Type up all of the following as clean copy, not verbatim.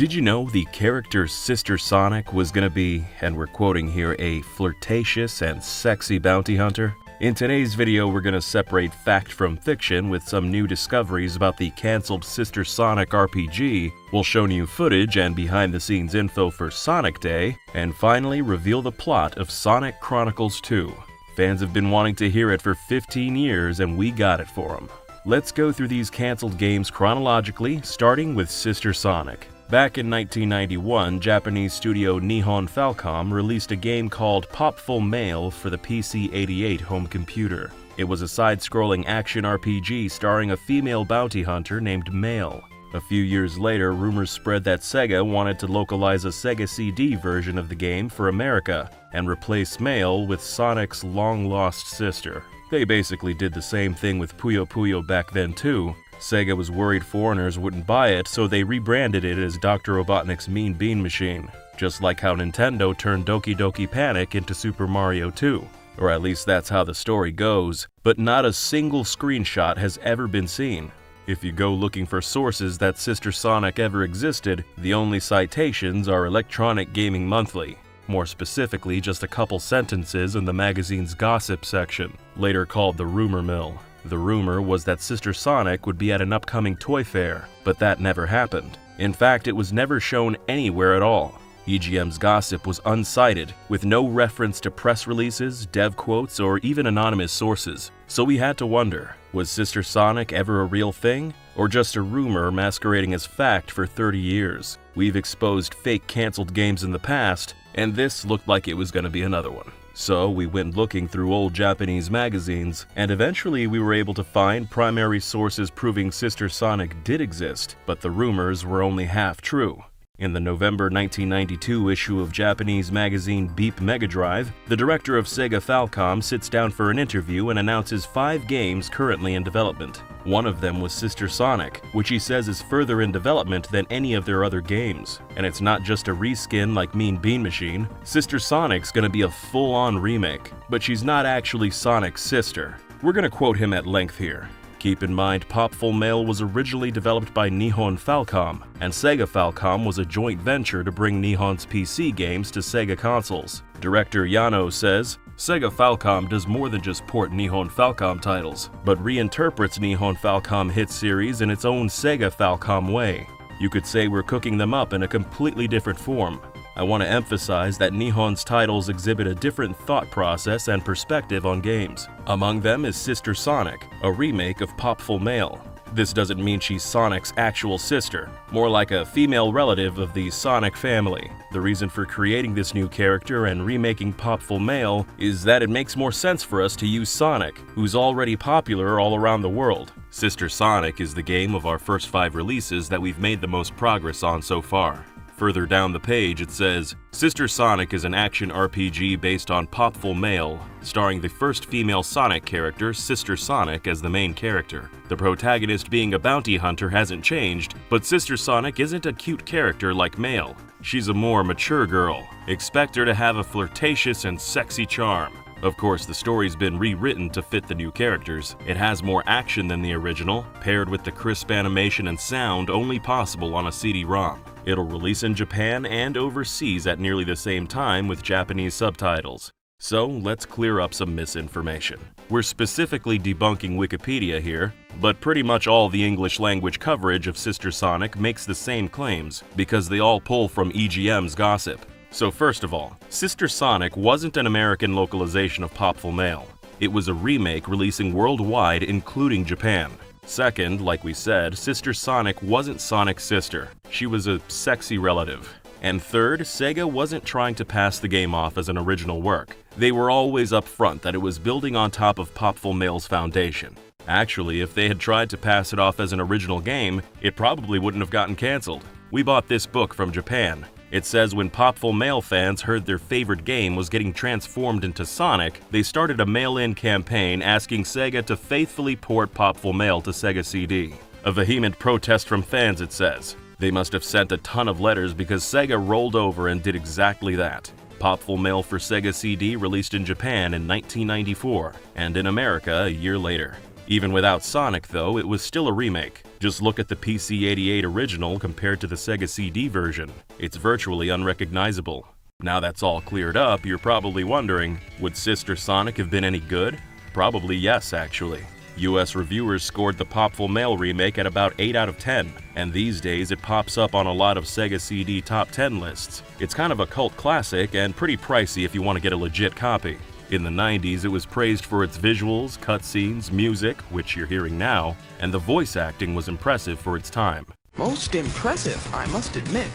Did you know the character Sister Sonic was gonna be, and we're quoting here, a flirtatious and sexy bounty hunter? In today's video, we're gonna separate fact from fiction with some new discoveries about the cancelled Sister Sonic RPG. We'll show new footage and behind-the-scenes info for Sonic Day, and finally reveal the plot of Sonic Chronicles 2. Fans have been wanting to hear it for 15 years, and we got it for them. Let's go through these cancelled games chronologically, starting with Sister Sonic. Back in 1991, Japanese studio Nihon Falcom released a game called Popful Mail for the PC-88 home computer. It was a side-scrolling action RPG starring a female bounty hunter named Mail. A few years later, rumors spread that Sega wanted to localize a Sega CD version of the game for America and replace Mail with Sonic's long-lost sister. They basically did the same thing with Puyo Puyo back then too. Sega was worried foreigners wouldn't buy it, so they rebranded it as Dr. Robotnik's Mean Bean Machine, just like how Nintendo turned Doki Doki Panic into Super Mario 2. Or at least that's how the story goes, but not a single screenshot has ever been seen. If you go looking for sources that Sister Sonic ever existed, the only citations are Electronic Gaming Monthly. More specifically, just a couple sentences in the magazine's gossip section, later called the Rumor Mill. The rumor was that Sister Sonic would be at an upcoming toy fair, but that never happened. In fact, it was never shown anywhere at all. EGM's gossip was unsighted, with no reference to press releases, dev quotes, or even anonymous sources. So we had to wonder, was Sister Sonic ever a real thing? Or just a rumor masquerading as fact for 30 years? We've exposed fake cancelled games in the past, and this looked like it was going to be another one. So we went looking through old Japanese magazines, and eventually we were able to find primary sources proving Sister Sonic did exist, but the rumors were only half true. In the November 1992 issue of Japanese magazine Beep Mega Drive, the director of Sega Falcom sits down for an interview and announces 5 games currently in development. One of them was Sister Sonic, which he says is further in development than any of their other games. And it's not just a reskin like Mean Bean Machine. Sister Sonic's gonna be a full-on remake, but she's not actually Sonic's sister. We're gonna quote him at length here. Keep in mind, Popful Mail was originally developed by Nihon Falcom, and Sega Falcom was a joint venture to bring Nihon's PC games to Sega consoles. Director Yano says, Sega Falcom does more than just port Nihon Falcom titles, but reinterprets Nihon Falcom hit series in its own Sega Falcom way. You could say we're cooking them up in a completely different form. I want to emphasize that Nihon's titles exhibit a different thought process and perspective on games. Among them is Sister Sonic, a remake of Popful Mail. This doesn't mean she's Sonic's actual sister, more like a female relative of the Sonic family. The reason for creating this new character and remaking Popful Mail is that it makes more sense for us to use Sonic, who's already popular all around the world. Sister Sonic is the game of our first 5 releases that we've made the most progress on so far. Further down the page it says, Sister Sonic is an action RPG based on Popful Mail, starring the first female Sonic character, Sister Sonic, as the main character. The protagonist being a bounty hunter hasn't changed, but Sister Sonic isn't a cute character like Mail. She's a more mature girl. Expect her to have a flirtatious and sexy charm. Of course, the story's been rewritten to fit the new characters. It has more action than the original, paired with the crisp animation and sound only possible on a CD-ROM. It'll release in Japan and overseas at nearly the same time with Japanese subtitles. So let's clear up some misinformation. We're specifically debunking Wikipedia here, but pretty much all the English language coverage of Sister Sonic makes the same claims, because they all pull from EGM's gossip. So first of all, Sister Sonic wasn't an American localization of Popful Mail. It was a remake releasing worldwide, including Japan. Second, like we said, Sister Sonic wasn't Sonic's sister. She was a sexy relative. And third, Sega wasn't trying to pass the game off as an original work. They were always upfront that it was building on top of Popful Mail's foundation. Actually, if they had tried to pass it off as an original game, it probably wouldn't have gotten cancelled. We bought this book from Japan. It says when Popful Mail fans heard their favorite game was getting transformed into Sonic, they started a mail-in campaign asking Sega to faithfully port Popful Mail to Sega CD. A vehement protest from fans, it says. They must have sent a ton of letters because Sega rolled over and did exactly that. Popful Mail for Sega CD released in Japan in 1994, and in America a year later. Even without Sonic, though, it was still a remake. Just look at the PC-88 original compared to the Sega CD version. It's virtually unrecognizable. Now that's all cleared up, you're probably wondering, would Sister Sonic have been any good? Probably yes, actually. US reviewers scored the Popful Mail remake at about 8 out of 10, and these days it pops up on a lot of Sega CD top 10 lists. It's kind of a cult classic and pretty pricey if you want to get a legit copy. In the 90s, it was praised for its visuals, cutscenes, music, which you're hearing now, and the voice acting was impressive for its time. Most impressive, I must admit.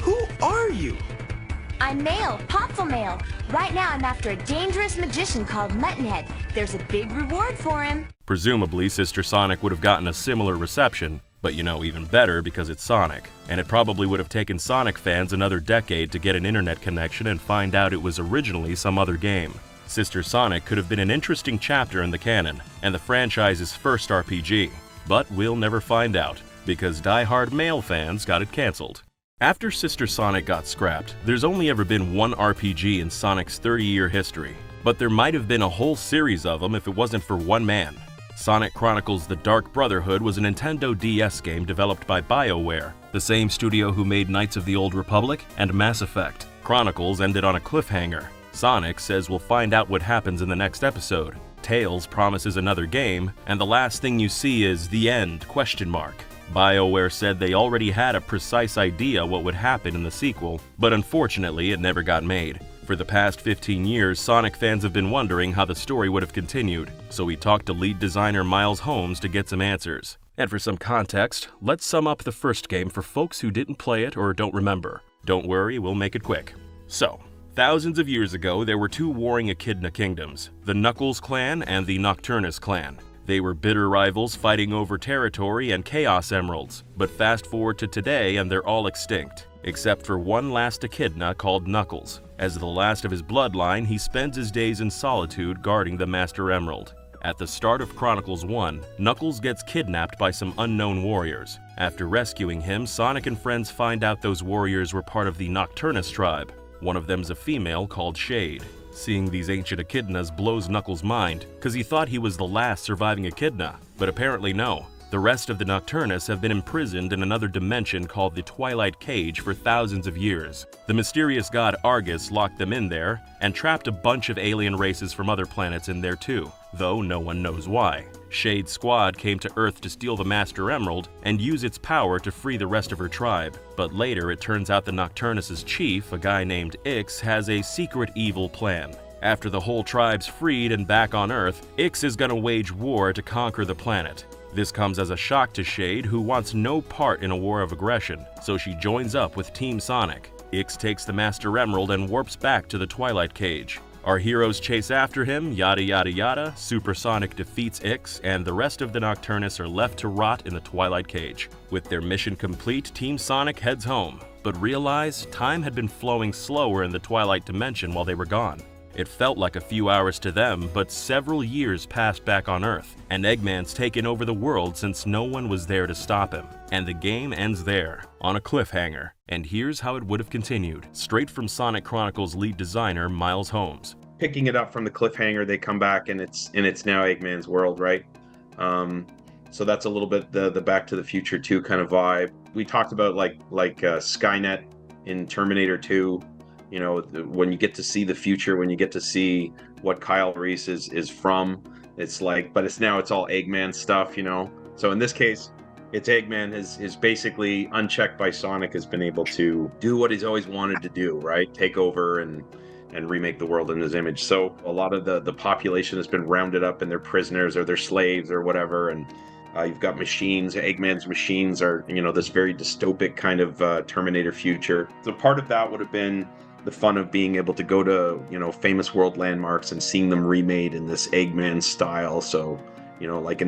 Who are you? I'm Mail, Popful Mail. Right now I'm after a dangerous magician called Muttonhead. There's a big reward for him. Presumably, Sister Sonic would have gotten a similar reception, but you know, even better because it's Sonic. And it probably would have taken Sonic fans another decade to get an internet connection and find out it was originally some other game. Sister Sonic could have been an interesting chapter in the canon, and the franchise's first RPG. But we'll never find out, because die-hard male fans got it cancelled. After Sister Sonic got scrapped, there's only ever been one RPG in Sonic's 30-year history. But there might have been a whole series of them if it wasn't for one man. Sonic Chronicles: The Dark Brotherhood was a Nintendo DS game developed by BioWare, the same studio who made Knights of the Old Republic and Mass Effect. Chronicles ended on a cliffhanger. Sonic says we'll find out what happens in the next episode. Tails promises another game, and the last thing you see is the end ? BioWare said they already had a precise idea what would happen in the sequel, but unfortunately it never got made. For the past 15 years, Sonic fans have been wondering how the story would have continued, so we talked to lead designer Miles Holmes to get some answers. And for some context, let's sum up the first game for folks who didn't play it or don't remember. Don't worry, we'll make it quick. So, thousands of years ago, there were two warring Echidna kingdoms, the Knuckles clan and the Nocturnus clan. They were bitter rivals fighting over territory and Chaos Emeralds, but fast forward to today and they're all extinct, except for one last Echidna called Knuckles. As the last of his bloodline, he spends his days in solitude guarding the Master Emerald. At the start of Chronicles 1, Knuckles gets kidnapped by some unknown warriors. After rescuing him, Sonic and friends find out those warriors were part of the Nocturnus tribe. One of them's a female called Shade. Seeing these ancient Echidnas blows Knuckles' mind, cause he thought he was the last surviving Echidna, but apparently no. The rest of the Nocturnus have been imprisoned in another dimension called the Twilight Cage for thousands of years. The mysterious god Argus locked them in there, and trapped a bunch of alien races from other planets in there too, though no one knows why. Shade's squad came to Earth to steal the Master Emerald and use its power to free the rest of her tribe. But later it turns out the Nocturnus' chief, a guy named Ix, has a secret evil plan. After the whole tribe's freed and back on Earth, Ix is gonna wage war to conquer the planet. This comes as a shock to Shade, who wants no part in a war of aggression, so she joins up with Team Sonic. Ix takes the Master Emerald and warps back to the Twilight Cage. Our heroes chase after him, yada yada yada, Super Sonic defeats Ix, and the rest of the Nocturnus are left to rot in the Twilight Cage. With their mission complete, Team Sonic heads home, but realize time had been flowing slower in the Twilight Dimension while they were gone. It felt like a few hours to them, but several years passed back on Earth, and Eggman's taken over the world since no one was there to stop him. And the game ends there, on a cliffhanger. And here's how it would have continued, straight from Sonic Chronicles lead designer Miles Holmes. Picking it up from the cliffhanger, they come back and it's now Eggman's world, right? So that's a little bit the Back to the Future 2 kind of vibe. We talked about like Skynet in Terminator 2. You know, when you get to see the future, when you get to see what Kyle Reese is from, it's like, but it's all Eggman stuff, you know? So in this case, it's Eggman is basically unchecked by Sonic, has been able to do what he's always wanted to do, right? Take over and remake the world in his image. So a lot of the population has been rounded up and they're prisoners or they're slaves or whatever. And you've got machines. Eggman's machines are, you know, this very dystopic kind of Terminator future. So part of that would have been the fun of being able to go to, you know, famous world landmarks and seeing them remade in this Eggman style. So, you know, like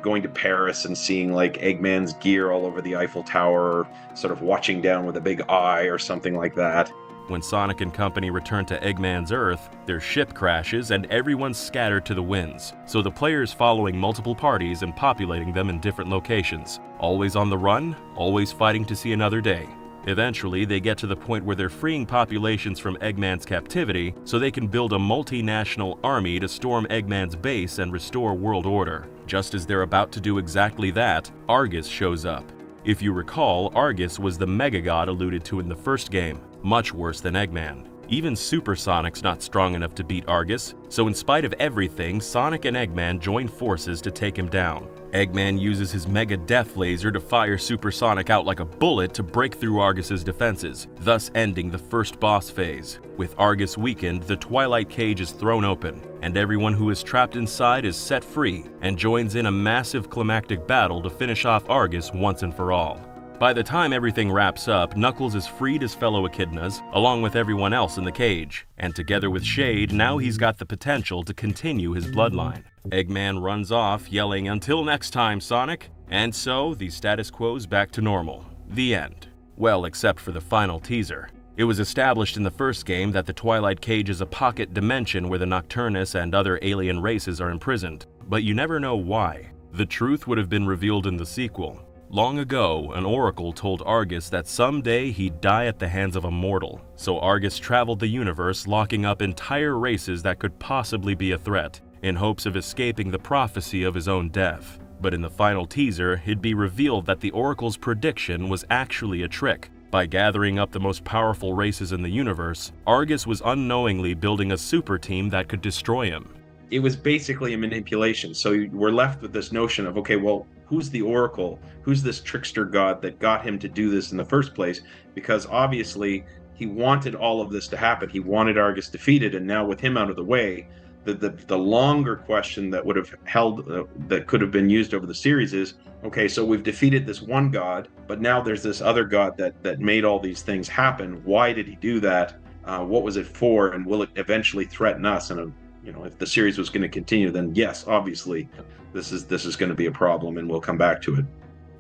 going to Paris and seeing like Eggman's gear all over the Eiffel Tower, or sort of watching down with a big eye or something like that. When Sonic and company return to Eggman's Earth, their ship crashes and everyone's scattered to the winds. So the player's following multiple parties and populating them in different locations. Always on the run, always fighting to see another day. Eventually, they get to the point where they're freeing populations from Eggman's captivity so they can build a multinational army to storm Eggman's base and restore world order. Just as they're about to do exactly that, Argus shows up. If you recall, Argus was the Mega God alluded to in the first game, much worse than Eggman. Even Super Sonic's not strong enough to beat Argus, so in spite of everything, Sonic and Eggman join forces to take him down. Eggman uses his Mega Death Laser to fire Super Sonic out like a bullet to break through Argus's defenses, thus ending the first boss phase. With Argus weakened, the Twilight Cage is thrown open, and everyone who is trapped inside is set free and joins in a massive climactic battle to finish off Argus once and for all. By the time everything wraps up, Knuckles is freed his fellow echidnas, along with everyone else in the cage, and together with Shade, now he's got the potential to continue his bloodline. Eggman runs off, yelling, "Until next time, Sonic!" And so, the status quo's back to normal. The end. Well, except for the final teaser. It was established in the first game that the Twilight Cage is a pocket dimension where the Nocturnus and other alien races are imprisoned, but you never know why. The truth would have been revealed in the sequel. Long ago, an oracle told Argus that someday he'd die at the hands of a mortal, so Argus traveled the universe, locking up entire races that could possibly be a threat, in hopes of escaping the prophecy of his own death. But in the final teaser, it'd be revealed that the oracle's prediction was actually a trick. By gathering up the most powerful races in the universe, Argus was unknowingly building a super team that could destroy him. It was basically a manipulation. So we're left with this notion of, okay, well, who's the oracle? Who's this trickster god that got him to do this in the first place? Because obviously he wanted all of this to happen. He wanted Argus defeated, and now with him out of the way, the longer question that would have held, that could have been used over the series is, okay, so we've defeated this one god, but now there's this other god that made all these things happen. Why did he do that? What was it for? And will it eventually threaten us? And if the series was going to continue, then yes, obviously, this is going to be a problem, and we'll come back to it.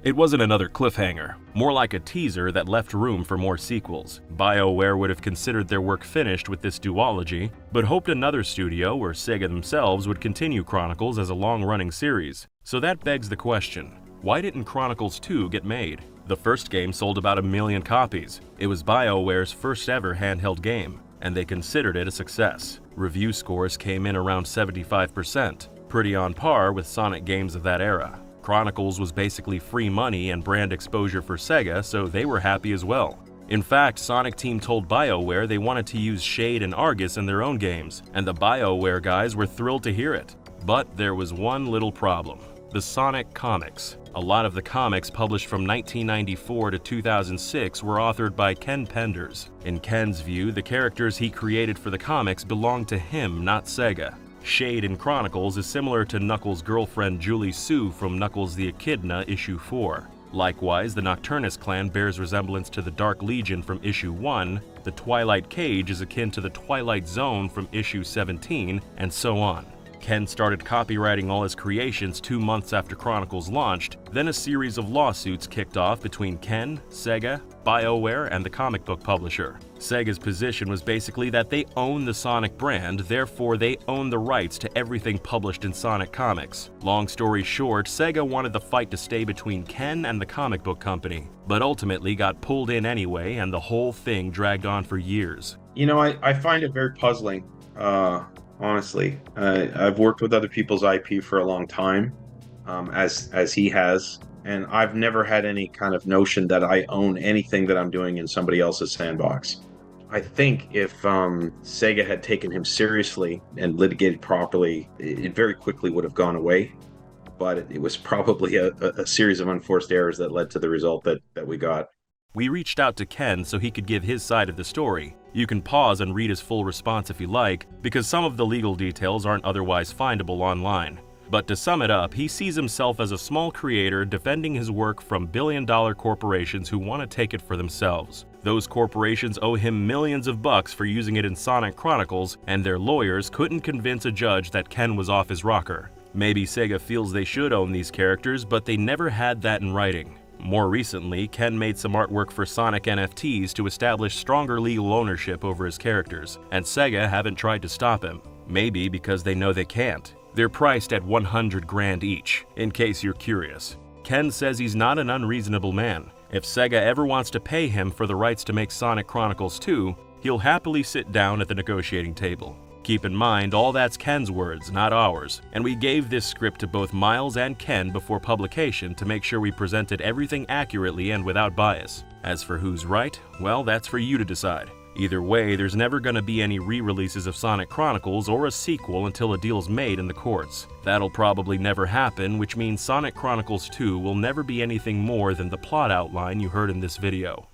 It wasn't another cliffhanger, more like a teaser that left room for more sequels. BioWare would have considered their work finished with this duology, but hoped another studio or Sega themselves would continue Chronicles as a long-running series. So that begs the question, why didn't Chronicles 2 get made? The first game sold about 1 million copies. It was BioWare's first ever handheld game, and they considered it a success. Review scores came in around 75%, pretty on par with Sonic games of that era. Chronicles was basically free money and brand exposure for Sega, so they were happy as well. In fact, Sonic Team told BioWare they wanted to use Shade and Argus in their own games, and the BioWare guys were thrilled to hear it. But there was one little problem: the Sonic comics. A lot of the comics published from 1994 to 2006 were authored by Ken Penders. In Ken's view, the characters he created for the comics belonged to him, not Sega. Shade in Chronicles is similar to Knuckles' girlfriend Julie Sue from Knuckles the Echidna issue 4. Likewise, the Nocturnus clan bears resemblance to the Dark Legion from issue 1, the Twilight Cage is akin to the Twilight Zone from issue 17, and so on. Ken started copywriting all his creations 2 months after Chronicles launched, then a series of lawsuits kicked off between Ken, Sega, BioWare, and the comic book publisher. Sega's position was basically that they own the Sonic brand, therefore they own the rights to everything published in Sonic comics. Long story short, Sega wanted the fight to stay between Ken and the comic book company, but ultimately got pulled in anyway, and the whole thing dragged on for years. I find it very puzzling. Honestly, I've worked with other people's IP for a long time, as he has, and I've never had any kind of notion that I own anything that I'm doing in somebody else's sandbox. I think if Sega had taken him seriously and litigated properly, it very quickly would have gone away, but it was probably a series of unforced errors that led to the result that we got. We reached out to Ken so he could give his side of the story. You can pause and read his full response if you like, because some of the legal details aren't otherwise findable online. But to sum it up, he sees himself as a small creator defending his work from billion-dollar corporations who want to take it for themselves. Those corporations owe him millions of bucks for using it in Sonic Chronicles, and their lawyers couldn't convince a judge that Ken was off his rocker. Maybe Sega feels they should own these characters, but they never had that in writing. More recently, Ken made some artwork for Sonic NFTs to establish stronger legal ownership over his characters, and Sega haven't tried to stop him. Maybe because they know they can't. They're priced at $100,000 each, in case you're curious. Ken says he's not an unreasonable man. If Sega ever wants to pay him for the rights to make Sonic Chronicles 2, he'll happily sit down at the negotiating table. Keep in mind, all that's Ken's words, not ours, and we gave this script to both Miles and Ken before publication to make sure we presented everything accurately and without bias. As for who's right, well, that's for you to decide. Either way, there's never gonna be any re-releases of Sonic Chronicles or a sequel until a deal's made in the courts. That'll probably never happen, which means Sonic Chronicles 2 will never be anything more than the plot outline you heard in this video.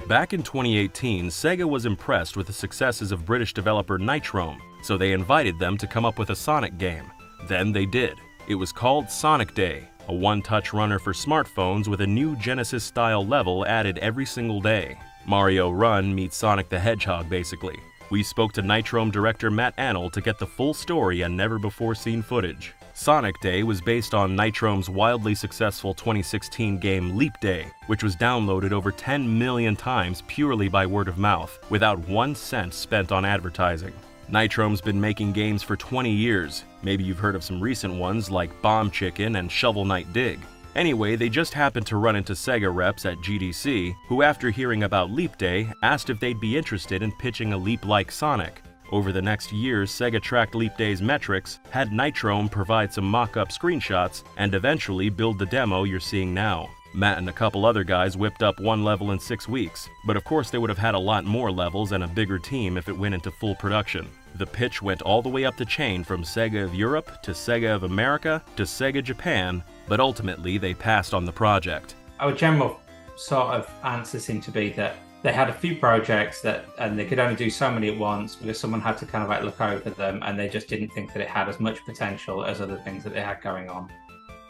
Back in 2018, Sega was impressed with the successes of British developer Nitrome, so they invited them to come up with a Sonic game. Then they did. It was called Sonic Day, a one-touch runner for smartphones with a new Genesis-style level added every single day. Mario Run meets Sonic the Hedgehog, basically. We spoke to Nitrome director Matt Annell to get the full story and never-before-seen footage. Sonic Day was based on Nitrome's wildly successful 2016 game Leap Day, which was downloaded over 10 million times purely by word of mouth, without 1 cent spent on advertising. Nitrome's been making games for 20 years. Maybe you've heard of some recent ones like Bomb Chicken and Shovel Knight Dig. Anyway, they just happened to run into Sega reps at GDC, who after hearing about Leap Day, asked if they'd be interested in pitching a Leap-like Sonic. Over the next years, Sega tracked Leap Day's metrics, had Nitrome provide some mock-up screenshots, and eventually build the demo you're seeing now. Matt and a couple other guys whipped up one level in 6 weeks, but of course they would have had a lot more levels and a bigger team if it went into full production. The pitch went all the way up the chain from Sega of Europe to Sega of America to Sega Japan, but ultimately they passed on the project. Our general sort of answer seemed to be that they had a few projects and they could only do so many at once because someone had to kind of like look over them, and they just didn't think that it had as much potential as other things that they had going on.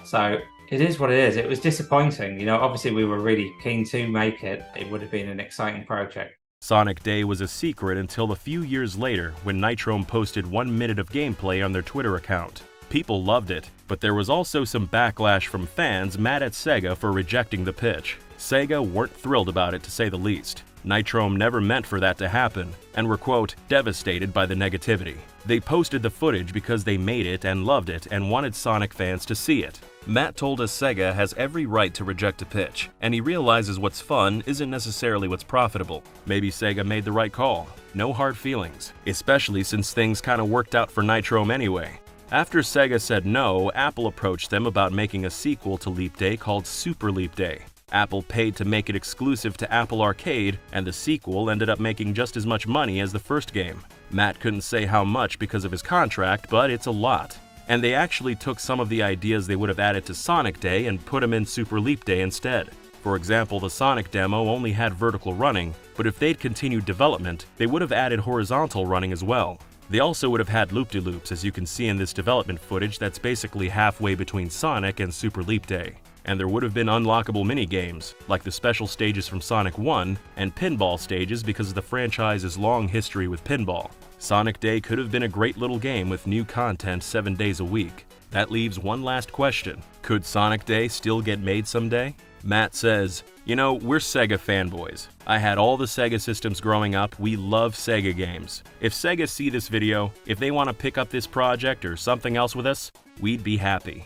So it is what it is. It was disappointing. You know, obviously we were really keen to make it. It would have been an exciting project. Sonic Day was a secret until a few years later when Nitrome posted 1 minute of gameplay on their Twitter account. People loved it, but there was also some backlash from fans mad at Sega for rejecting the pitch. Sega weren't thrilled about it, to say the least. Nitrome never meant for that to happen, and were, quote, devastated by the negativity. They posted the footage because they made it and loved it and wanted Sonic fans to see it. Matt told us Sega has every right to reject a pitch, and he realizes what's fun isn't necessarily what's profitable. Maybe Sega made the right call. No hard feelings, especially since things kinda worked out for Nitrome anyway. After Sega said no, Apple approached them about making a sequel to Leap Day called Super Leap Day. Apple paid to make it exclusive to Apple Arcade, and the sequel ended up making just as much money as the first game. Matt couldn't say how much because of his contract, but it's a lot. And they actually took some of the ideas they would have added to Sonic Day and put them in Super Leap Day instead. For example, the Sonic demo only had vertical running, but if they'd continued development, they would have added horizontal running as well. They also would have had loop-de-loops, as you can see in this development footage that's basically halfway between Sonic and Super Leap Day. And there would have been unlockable minigames, like the special stages from Sonic 1, and pinball stages because of the franchise's long history with pinball. Sonic Day could have been a great little game with new content 7 days a week. That leaves one last question. Could Sonic Day still get made someday? Matt says, you know, we're Sega fanboys. I had all the Sega systems growing up. We love Sega games. If Sega see this video, if they want to pick up this project or something else with us, we'd be happy.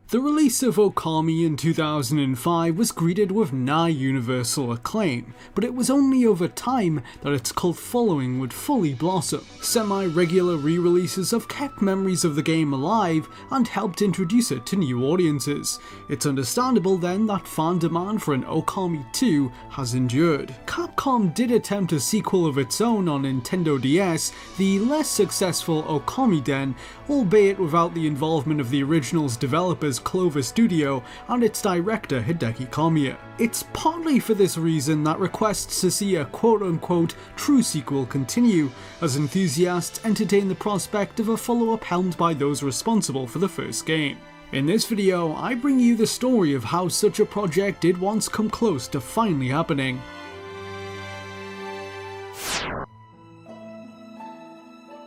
The release of Okami in 2005 was greeted with nigh universal acclaim, but it was only over time that its cult following would fully blossom. Semi-regular re-releases have kept memories of the game alive and helped introduce it to new audiences. It's understandable then that fan demand for an Okami 2 has endured. Capcom did attempt a sequel of its own on Nintendo DS, the less successful Okami Den, albeit without the involvement of the original's developers Clover Studio and its director Hideki Kamiya. It's partly for this reason that requests to see a quote-unquote true sequel continue, as enthusiasts entertain the prospect of a follow-up helmed by those responsible for the first game. In this video, I bring you the story of how such a project did once come close to finally happening.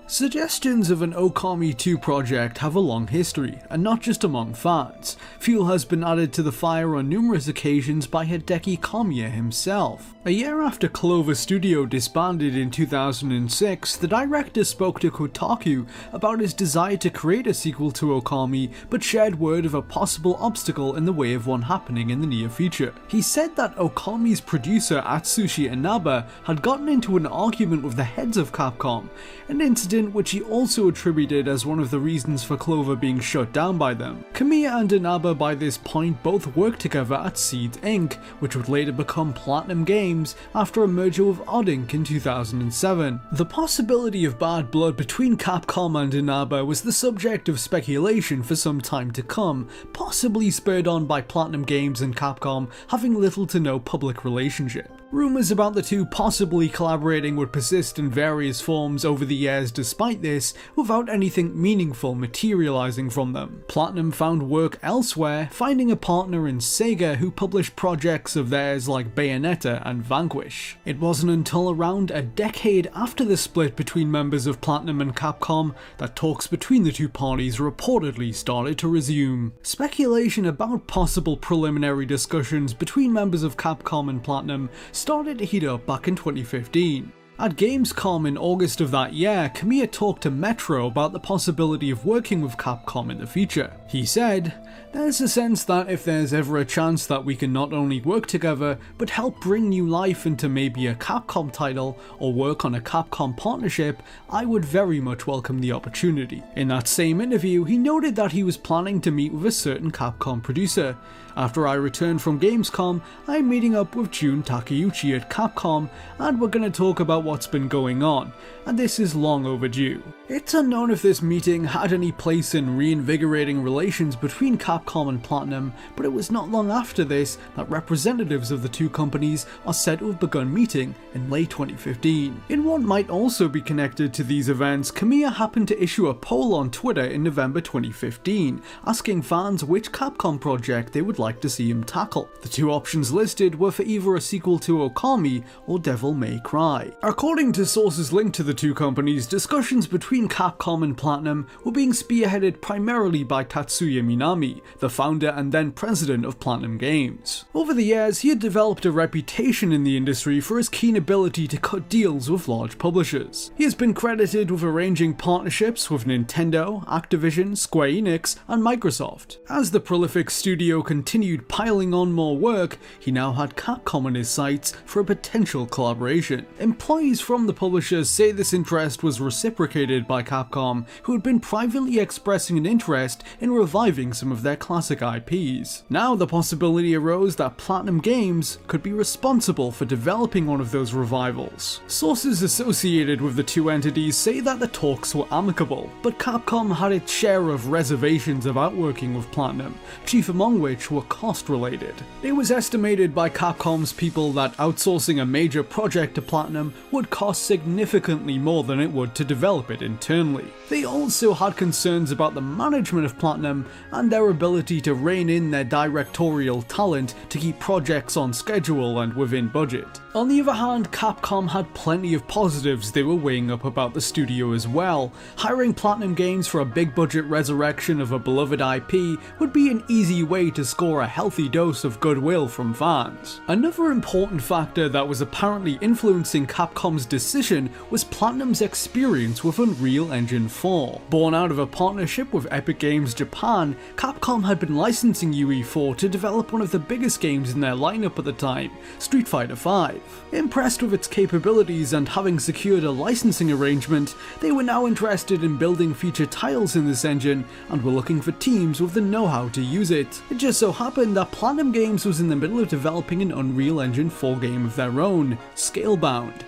Suggestions of an Okami 2 project have a long history, and not just among fans. Fuel has been added to the fire on numerous occasions by Hideki Kamiya himself. A year after Clover Studio disbanded in 2006, the director spoke to Kotaku about his desire to create a sequel to Okami, but shared word of a possible obstacle in the way of one happening in the near future. He said that Okami's producer Atsushi Inaba had gotten into an argument with the heads of Capcom, an incident which he also attributed as one of the reasons for Clover being shut down by them. Kamiya and Inaba by this point both worked together at Seed Inc., which would later become Platinum Games after a merger with Odd Inc. in 2007. The possibility of bad blood between Capcom and Inaba was the subject of speculation for some time to come, possibly spurred on by Platinum Games and Capcom having little to no public relationship. Rumours about the two possibly collaborating would persist in various forms over the years despite this, without anything meaningful materialising from them. Platinum found work elsewhere, finding a partner in Sega who published projects of theirs like Bayonetta and Vanquish. It wasn't until around a decade after the split between members of Platinum and Capcom that talks between the two parties reportedly started to resume. Speculation about possible preliminary discussions between members of Capcom and Platinum started to heat up back in 2015. At Gamescom in August of that year, Kamiya talked to Metro about the possibility of working with Capcom in the future. He said, "There's a sense that if there's ever a chance that we can not only work together, but help bring new life into maybe a Capcom title, or work on a Capcom partnership, I would very much welcome the opportunity." In that same interview, he noted that he was planning to meet with a certain Capcom producer. "After I return from Gamescom, I'm meeting up with Jun Takeuchi at Capcom, and we're gonna talk about what's been going on, and this is long overdue." It's unknown if this meeting had any place in reinvigorating relations between Capcom and Platinum, but it was not long after this that representatives of the two companies are said to have begun meeting in late 2015. In what might also be connected to these events, Kamiya happened to issue a poll on Twitter in November 2015, asking fans which Capcom project they would like to see him tackle. The two options listed were for either a sequel to Okami or Devil May Cry. According to sources linked to the two companies, discussions between Capcom and Platinum were being spearheaded primarily by Tatsuya Minami, the founder and then president of Platinum Games. Over the years, he had developed a reputation in the industry for his keen ability to cut deals with large publishers. He has been credited with arranging partnerships with Nintendo, Activision, Square Enix, and Microsoft. As the prolific studio continued piling on more work, he now had Capcom on his sights for a potential collaboration. Employees from the publishers say this interest was reciprocated by Capcom, who had been privately expressing an interest in reviving some of their classic IPs. Now the possibility arose that Platinum Games could be responsible for developing one of those revivals. Sources associated with the two entities say that the talks were amicable, but Capcom had its share of reservations about working with Platinum, chief among which were cost related. It was estimated by Capcom's people that outsourcing a major project to Platinum would cost significantly more than it would to develop it internally. They also had concerns about the management of Platinum and their ability to rein in their directorial talent to keep projects on schedule and within budget. On the other hand, Capcom had plenty of positives they were weighing up about the studio as well. Hiring Platinum Games for a big budget resurrection of a beloved IP would be an easy way to score a healthy dose of goodwill from fans. Another important factor that was apparently influencing Capcom's decision was Platinum's experience with Unreal Engine 4. Born out of a partnership with Epic Games Japan, Capcom had been licensing UE4 to develop one of the biggest games in their lineup at the time, Street Fighter V. Impressed with its capabilities and having secured a licensing arrangement, they were now interested in building future titles in this engine and were looking for teams with the know-how to use it. It just so happened that Platinum Games was in the middle of developing an Unreal Engine 4 game of their own, Scalebound.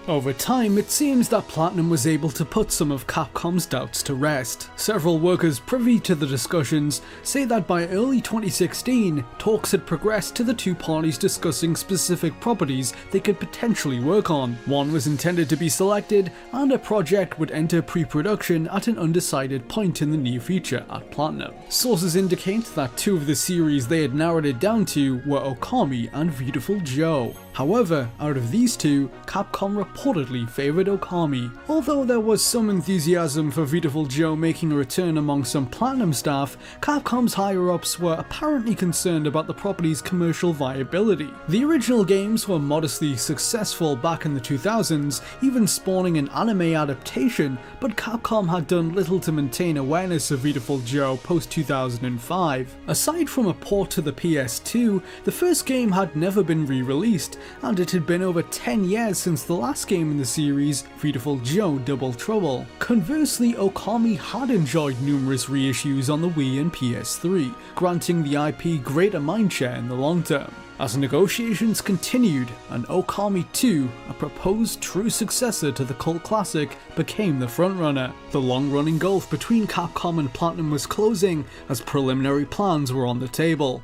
Over time, it seems that Platinum was able to put some of Capcom's doubts to rest. Several workers privy to the discussions say that by early 2016, talks had progressed to the two parties discussing specific properties they could potentially work on. One was intended to be selected, and a project would enter pre-production at an undecided point in the near future at Platinum. Sources indicate that two of the series they had narrowed it down to were Okami and Beautiful Joe. However, out of these two, Capcom reportedly favoured Okami. Although there was some enthusiasm for Beautiful Joe making a return among some Platinum staff, Capcom's higher-ups were apparently concerned about the property's commercial viability. The original games were modestly successful back in the 2000s, even spawning an anime adaptation, but Capcom had done little to maintain awareness of Beautiful Joe post-2005. Aside from a port to the PS2, the first game had never been re-released, and it had been over 10 years since the last game in the series, Beautiful Joe Double Trouble. Conversely, Okami had enjoyed numerous reissues on the Wii and PS3, granting the IP greater mindshare in the long term. As negotiations continued, and Okami 2, a proposed true successor to the cult classic, became the frontrunner. The long-running gulf between Capcom and Platinum was closing, as preliminary plans were on the table.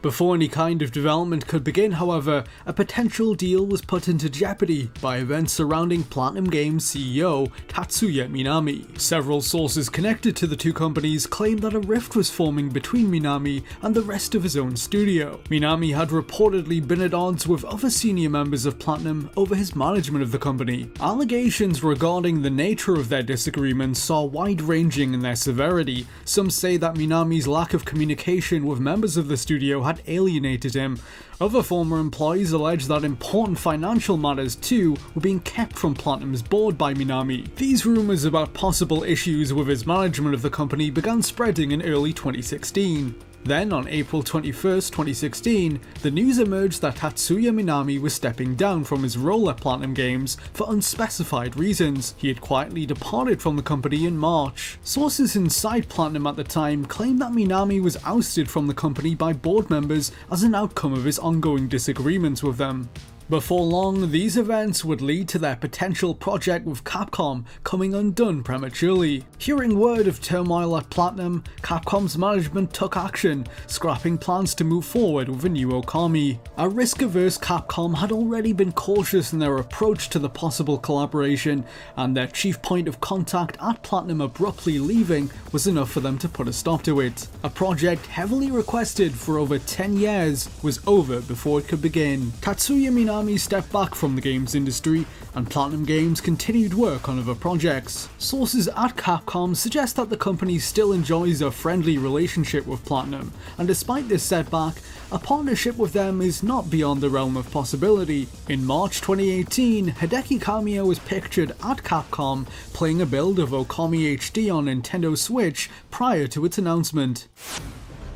Before any kind of development could begin, however, a potential deal was put into jeopardy by events surrounding Platinum Games CEO Tatsuya Minami. Several sources connected to the two companies claimed that a rift was forming between Minami and the rest of his own studio. Minami had reportedly been at odds with other senior members of Platinum over his management of the company. Allegations regarding the nature of their disagreements are wide-ranging in their severity. Some say that Minami's lack of communication with members of the studio had alienated him. Other former employees allege that important financial matters too were being kept from Platinum's board by Minami. These rumours about possible issues with his management of the company began spreading in early 2016. Then, on April 21st, 2016, the news emerged that Tatsuya Minami was stepping down from his role at Platinum Games for unspecified reasons. He had quietly departed from the company in March. Sources inside Platinum at the time claimed that Minami was ousted from the company by board members as an outcome of his ongoing disagreements with them. Before long, these events would lead to their potential project with Capcom coming undone prematurely. Hearing word of turmoil at Platinum, Capcom's management took action, scrapping plans to move forward with a new Okami. A risk-averse Capcom had already been cautious in their approach to the possible collaboration, and their chief point of contact at Platinum abruptly leaving was enough for them to put a stop to it. A project heavily requested for over 10 years was over before it could begin. Tatsuya Minami stepped back from the games industry, and Platinum Games continued work on other projects. Sources at Capcom suggest that the company still enjoys a friendly relationship with Platinum, and despite this setback, a partnership with them is not beyond the realm of possibility. In March 2018, Hideki Kamiya was pictured at Capcom playing a build of Okami HD on Nintendo Switch prior to its announcement.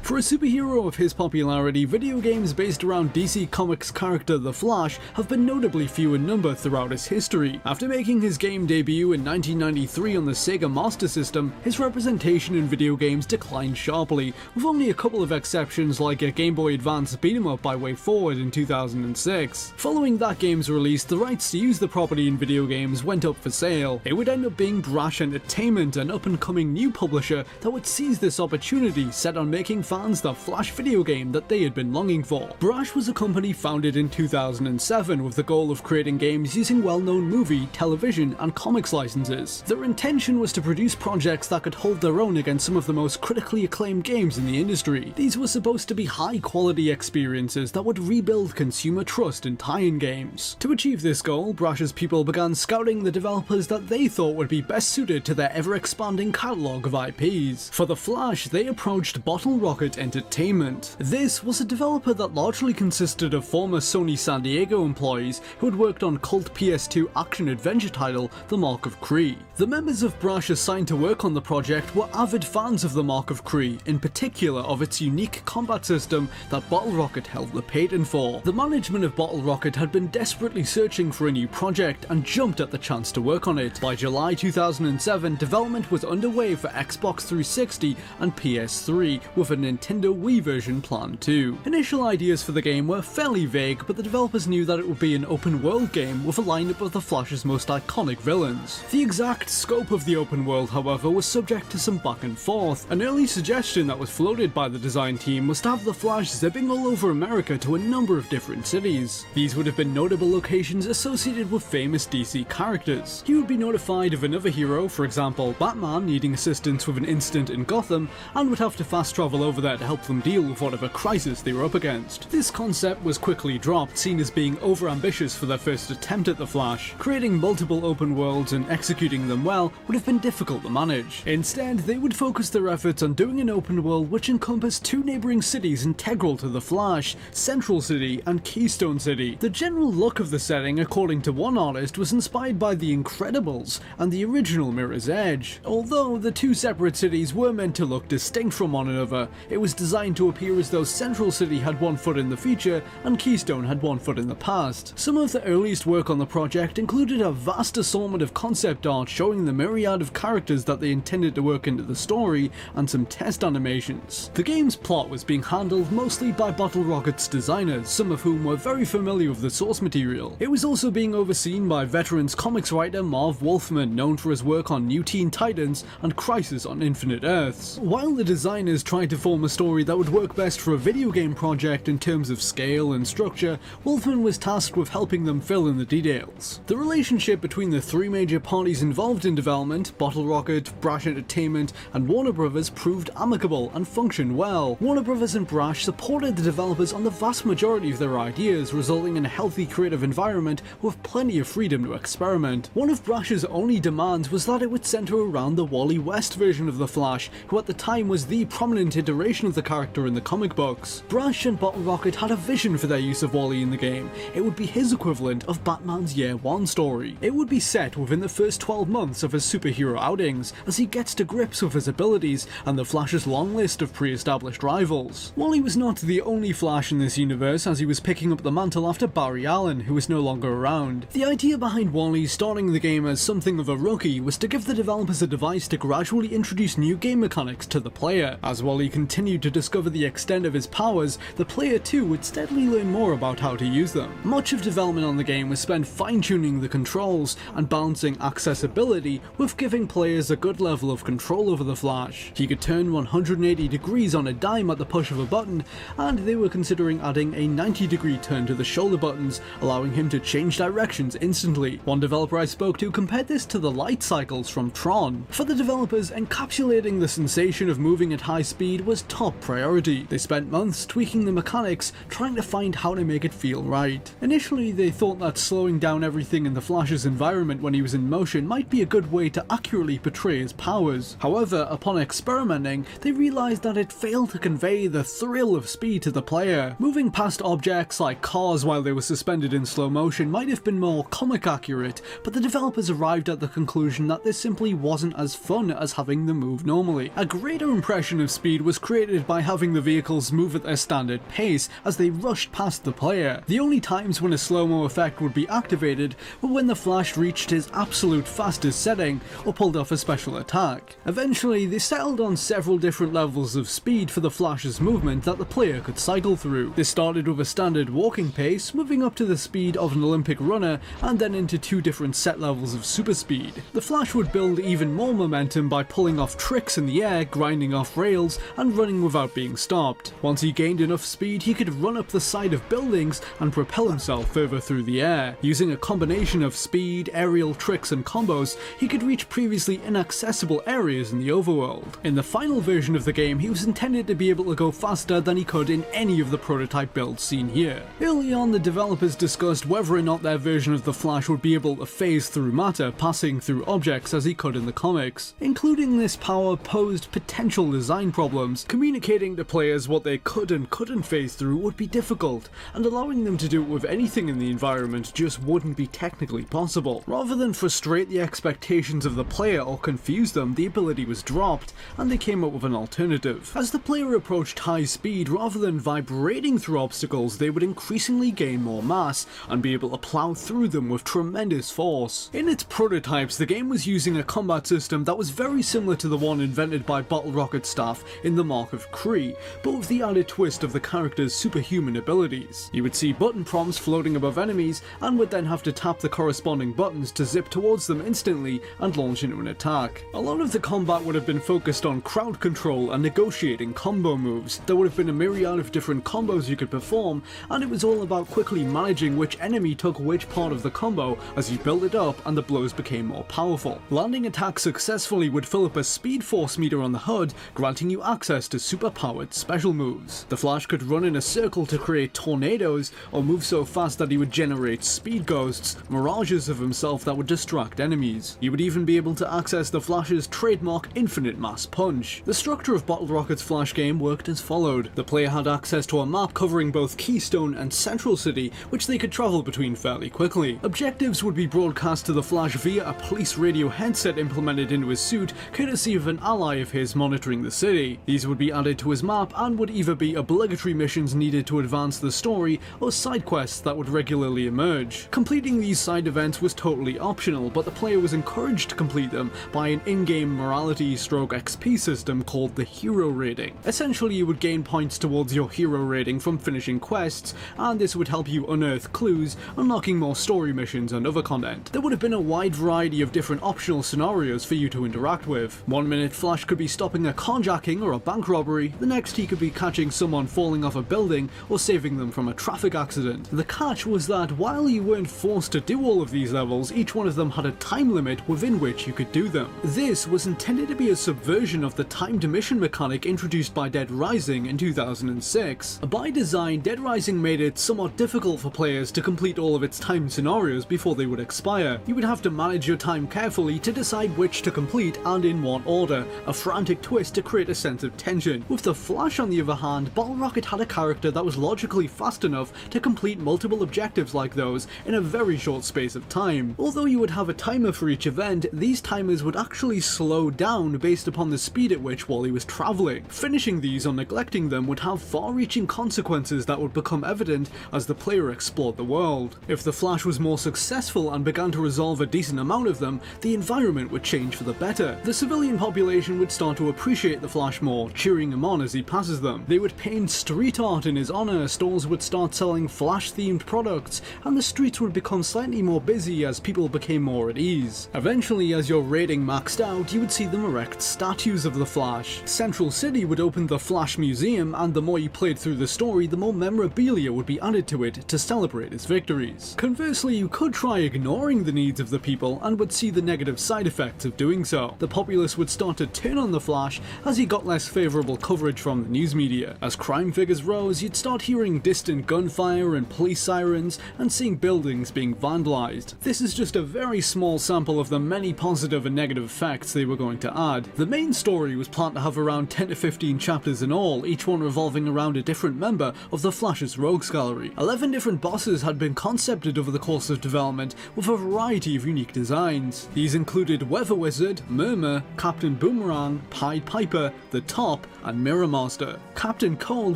For a superhero of his popularity, video games based around DC Comics character The Flash have been notably few in number throughout its history. After making his game debut in 1993 on the Sega Master System, his representation in video games declined sharply, with only a couple of exceptions like a Game Boy Advance beat-em-up by WayForward in 2006. Following that game's release, the rights to use the property in video games went up for sale. It would end up being Brash Entertainment, an up-and-coming new publisher that would seize this opportunity, set on making fans the Flash video game that they had been longing for. Brash was a company founded in 2007 with the goal of creating games using well-known movie, television, and comics licenses. Their intention was to produce projects that could hold their own against some of the most critically acclaimed games in the industry. These were supposed to be high-quality experiences that would rebuild consumer trust in tie-in games. To achieve this goal, Brash's people began scouting the developers that they thought would be best suited to their ever-expanding catalogue of IPs. For The Flash, they approached Bottle Rocket Entertainment. This was a developer that largely consisted of former Sony San Diego employees who had worked on cult PS2 action-adventure title The Mark of Kree. The members of Brash assigned to work on the project were avid fans of The Mark of Kree, in particular of its unique combat system that Bottle Rocket held the patent for. The management of Bottle Rocket had been desperately searching for a new project and jumped at the chance to work on it. By July 2007, development was underway for Xbox 360 and PS3, with a Nintendo Wii version planned too. Initial ideas for the game were fairly vague, but the developers knew that it would be an open-world game with a lineup of the Flash's most iconic villains. The exact scope of the open world, however, was subject to some back and forth. An early suggestion that was floated by the design team was to have the Flash zipping all over America to a number of different cities. These would have been notable locations associated with famous DC characters. He would be notified of another hero, for example Batman, needing assistance with an incident in Gotham, and would have to fast travel over there to help them deal with whatever crisis they were up against. This concept was quickly dropped, seen as being overambitious for their first attempt at the Flash. Creating multiple open worlds and executing them well would have been difficult to manage. Instead, they would focus their efforts on doing an open world which encompassed two neighbouring cities integral to the Flash, Central City and Keystone City. The general look of the setting, according to one artist, was inspired by The Incredibles and the original Mirror's Edge. Although the two separate cities were meant to look distinct from one another, it was designed to appear as though Central City had one foot in the future and Keystone had one foot in the past. Some of the earliest work on the project included a vast assortment of concept art showing the myriad of characters that they intended to work into the story and some test animations. The game's plot was being handled mostly by Bottle Rocket's designers, some of whom were very familiar with the source material. It was also being overseen by veterans comics writer Marv Wolfman, known for his work on New Teen Titans and Crisis on Infinite Earths. While the designers tried to form a story that would work best for a video game project in terms of scale and structure, Wolfman was tasked with helping them fill in the details. The relationship between the three major parties involved in development, Bottle Rocket, Brash Entertainment and Warner Bros. Proved amicable and functioned well. Warner Bros. And Brash supported the developers on the vast majority of their ideas, resulting in a healthy creative environment with plenty of freedom to experiment. One of Brash's only demands was that it would centre around the Wally West version of the Flash, who at the time was the prominent iteration of the character in the comic books. Brash and Bottle Rocket had a vision for their use of Wally in the game. It would be his equivalent of Batman's Year One story. It would be set within the first 12 months of his superhero outings, as he gets to grips with his abilities and the Flash's long list of pre-established rivals. Wally was not the only Flash in this universe, as he was picking up the mantle after Barry Allen, who was no longer around. The idea behind Wally starting the game as something of a rookie was to give the developers a device to gradually introduce new game mechanics to the player. As Wally continued to discover the extent of his powers, the player too would steadily learn more about how to use them. Much of development on the game was spent fine-tuning the controls and balancing accessibility with giving players a good level of control over the Flash. He could turn 180 degrees on a dime at the push of a button, and they were considering adding a 90-degree turn to the shoulder buttons, allowing him to change directions instantly. One developer I spoke to compared this to the light cycles from Tron. For the developers, encapsulating the sensation of moving at high speed was top priority. They spent months tweaking the mechanics, trying to find how to make it feel right. Initially, they thought that slowing down everything in the Flash's environment when he was in motion might be a good way to accurately portray his powers. However, upon experimenting, they realized that it failed to convey the thrill of speed to the player. Moving past objects like cars while they were suspended in slow motion might have been more comic accurate, but the developers arrived at the conclusion that this simply wasn't as fun as having them move normally. A greater impression of speed was created by having the vehicles move at their standard pace as they rushed past the player. The only times when a slow-mo effect would be activated were when the Flash reached his absolute fastest setting or pulled off a special attack. Eventually, they settled on several different levels of speed for the Flash's movement that the player could cycle through. This started with a standard walking pace, moving up to the speed of an Olympic runner, and then into two different set levels of super speed. The Flash would build even more momentum by pulling off tricks in the air, grinding off rails, and running without being stopped. Once he gained enough speed, he could run up the side of buildings and propel himself further through the air. Using a combination of speed, aerial tricks, and combos, he could reach previously inaccessible areas in the overworld. In the final version of the game, he was intended to be able to go faster than he could in any of the prototype builds seen here. Early on, the developers discussed whether or not their version of the Flash would be able to phase through matter, passing through objects as he could in the comics. Including this power posed potential design problems. Communicating to players what they could and couldn't phase through would be difficult, and allowing them to do it with anything in the environment just wouldn't be technically possible. Rather than frustrate the expectations of the player or confuse them, the ability was dropped, and they came up with an alternative. As the player approached high speed, rather than vibrating through obstacles, they would increasingly gain more mass and be able to plow through them with tremendous force. In its prototypes, the game was using a combat system that was very similar to the one invented by Bottle Rocket staff in The Mark of Kree, but with the added twist of the character's superhuman abilities. You would see button prompts floating above enemies, and would then have to tap the corresponding buttons to zip towards them instantly and launch into an attack. A lot of the combat would have been focused on crowd control and negotiating combo moves. There would have been a myriad of different combos you could perform, and it was all about quickly managing which enemy took which part of the combo as you built it up and the blows became more powerful. Landing attacks successfully would fill up a speed force meter on the HUD, granting you access to superpowered special moves. The Flash could run in a circle to create tornadoes, or move so fast that he would generate speed ghosts, mirages of himself that would distract enemies. He would even be able to access the Flash's trademark infinite mass punch. The structure of Bottle Rocket's Flash game worked as followed. The player had access to a map covering both Keystone and Central City, which they could travel between fairly quickly. Objectives would be broadcast to the Flash via a police radio headset implemented into his suit, courtesy of an ally of his monitoring the city. These would be added to his map and would either be obligatory missions needed to advance the story, or side quests that would regularly emerge. Completing these side events was totally optional, but the player was encouraged to complete them by an in-game morality/XP system called the Hero Rating. Essentially, you would gain points towards your hero rating from finishing quests, and this would help you unearth clues, unlocking more story missions and other content. There would have been a wide variety of different optional scenarios for you to interact with. 1 minute Flash could be stopping a carjacking or a bank robbery, the next he could be catching someone falling off a building or saving them from a traffic accident. The catch was that while you weren't forced to do all of these levels, each one of them had a time limit within which you could do them. This was intended to be a subversion of the timed mission mechanic introduced by Dead Rising in 2006. By design, Dead Rising made it somewhat difficult for players to complete all of its timed scenarios before they would expire. You would have to manage your time carefully to decide which to complete and in what order, a frantic twist to create a sense of tension. With the Flash on the other hand, Bottle Rocket had a character that was logically fast enough to complete multiple objectives like those in a very short space of time. Although you would have a timer for each event, these timers would actually slow down based upon the speed at which Wally was travelling. Finishing these or neglecting them would have far-reaching consequences that would become evident as the player explored the world. If the Flash was more successful and began to resolve a decent amount of them, the environment would change for the better. The civilian population would start to appreciate the Flash more, cheering him on as he passes them. They would paint street art in his honour, stores would start selling Flash-themed products, and the streets would become slightly more busy as people became more at ease. Eventually, as your rating maxed out, you would see them erect statues of the Flash. Central City would open the Flash Museum, and the more you played through the story, the more memorabilia would be added to it to celebrate his victories. Conversely, you could try ignoring the needs of the people and would see the negative side effects of doing so. The populace would start to turn on the Flash as he got less favourable coverage from the news media. As crime figures rose, you'd start hearing distant gunfire and police sirens and seeing buildings being vandalised. This is just a very small sample of the many positive and negative effects they were going to add. The main story was planned to have around 10 to 15 chapters in all, each one revolving around a different member of the Flash's rogues gallery. 11 different bosses had been concepted over the course of development with a variety of unique designs. These included Weather Wizard, Murmur, Captain Boomerang, Pied Piper, The Top, and Mirror Master. Captain Cold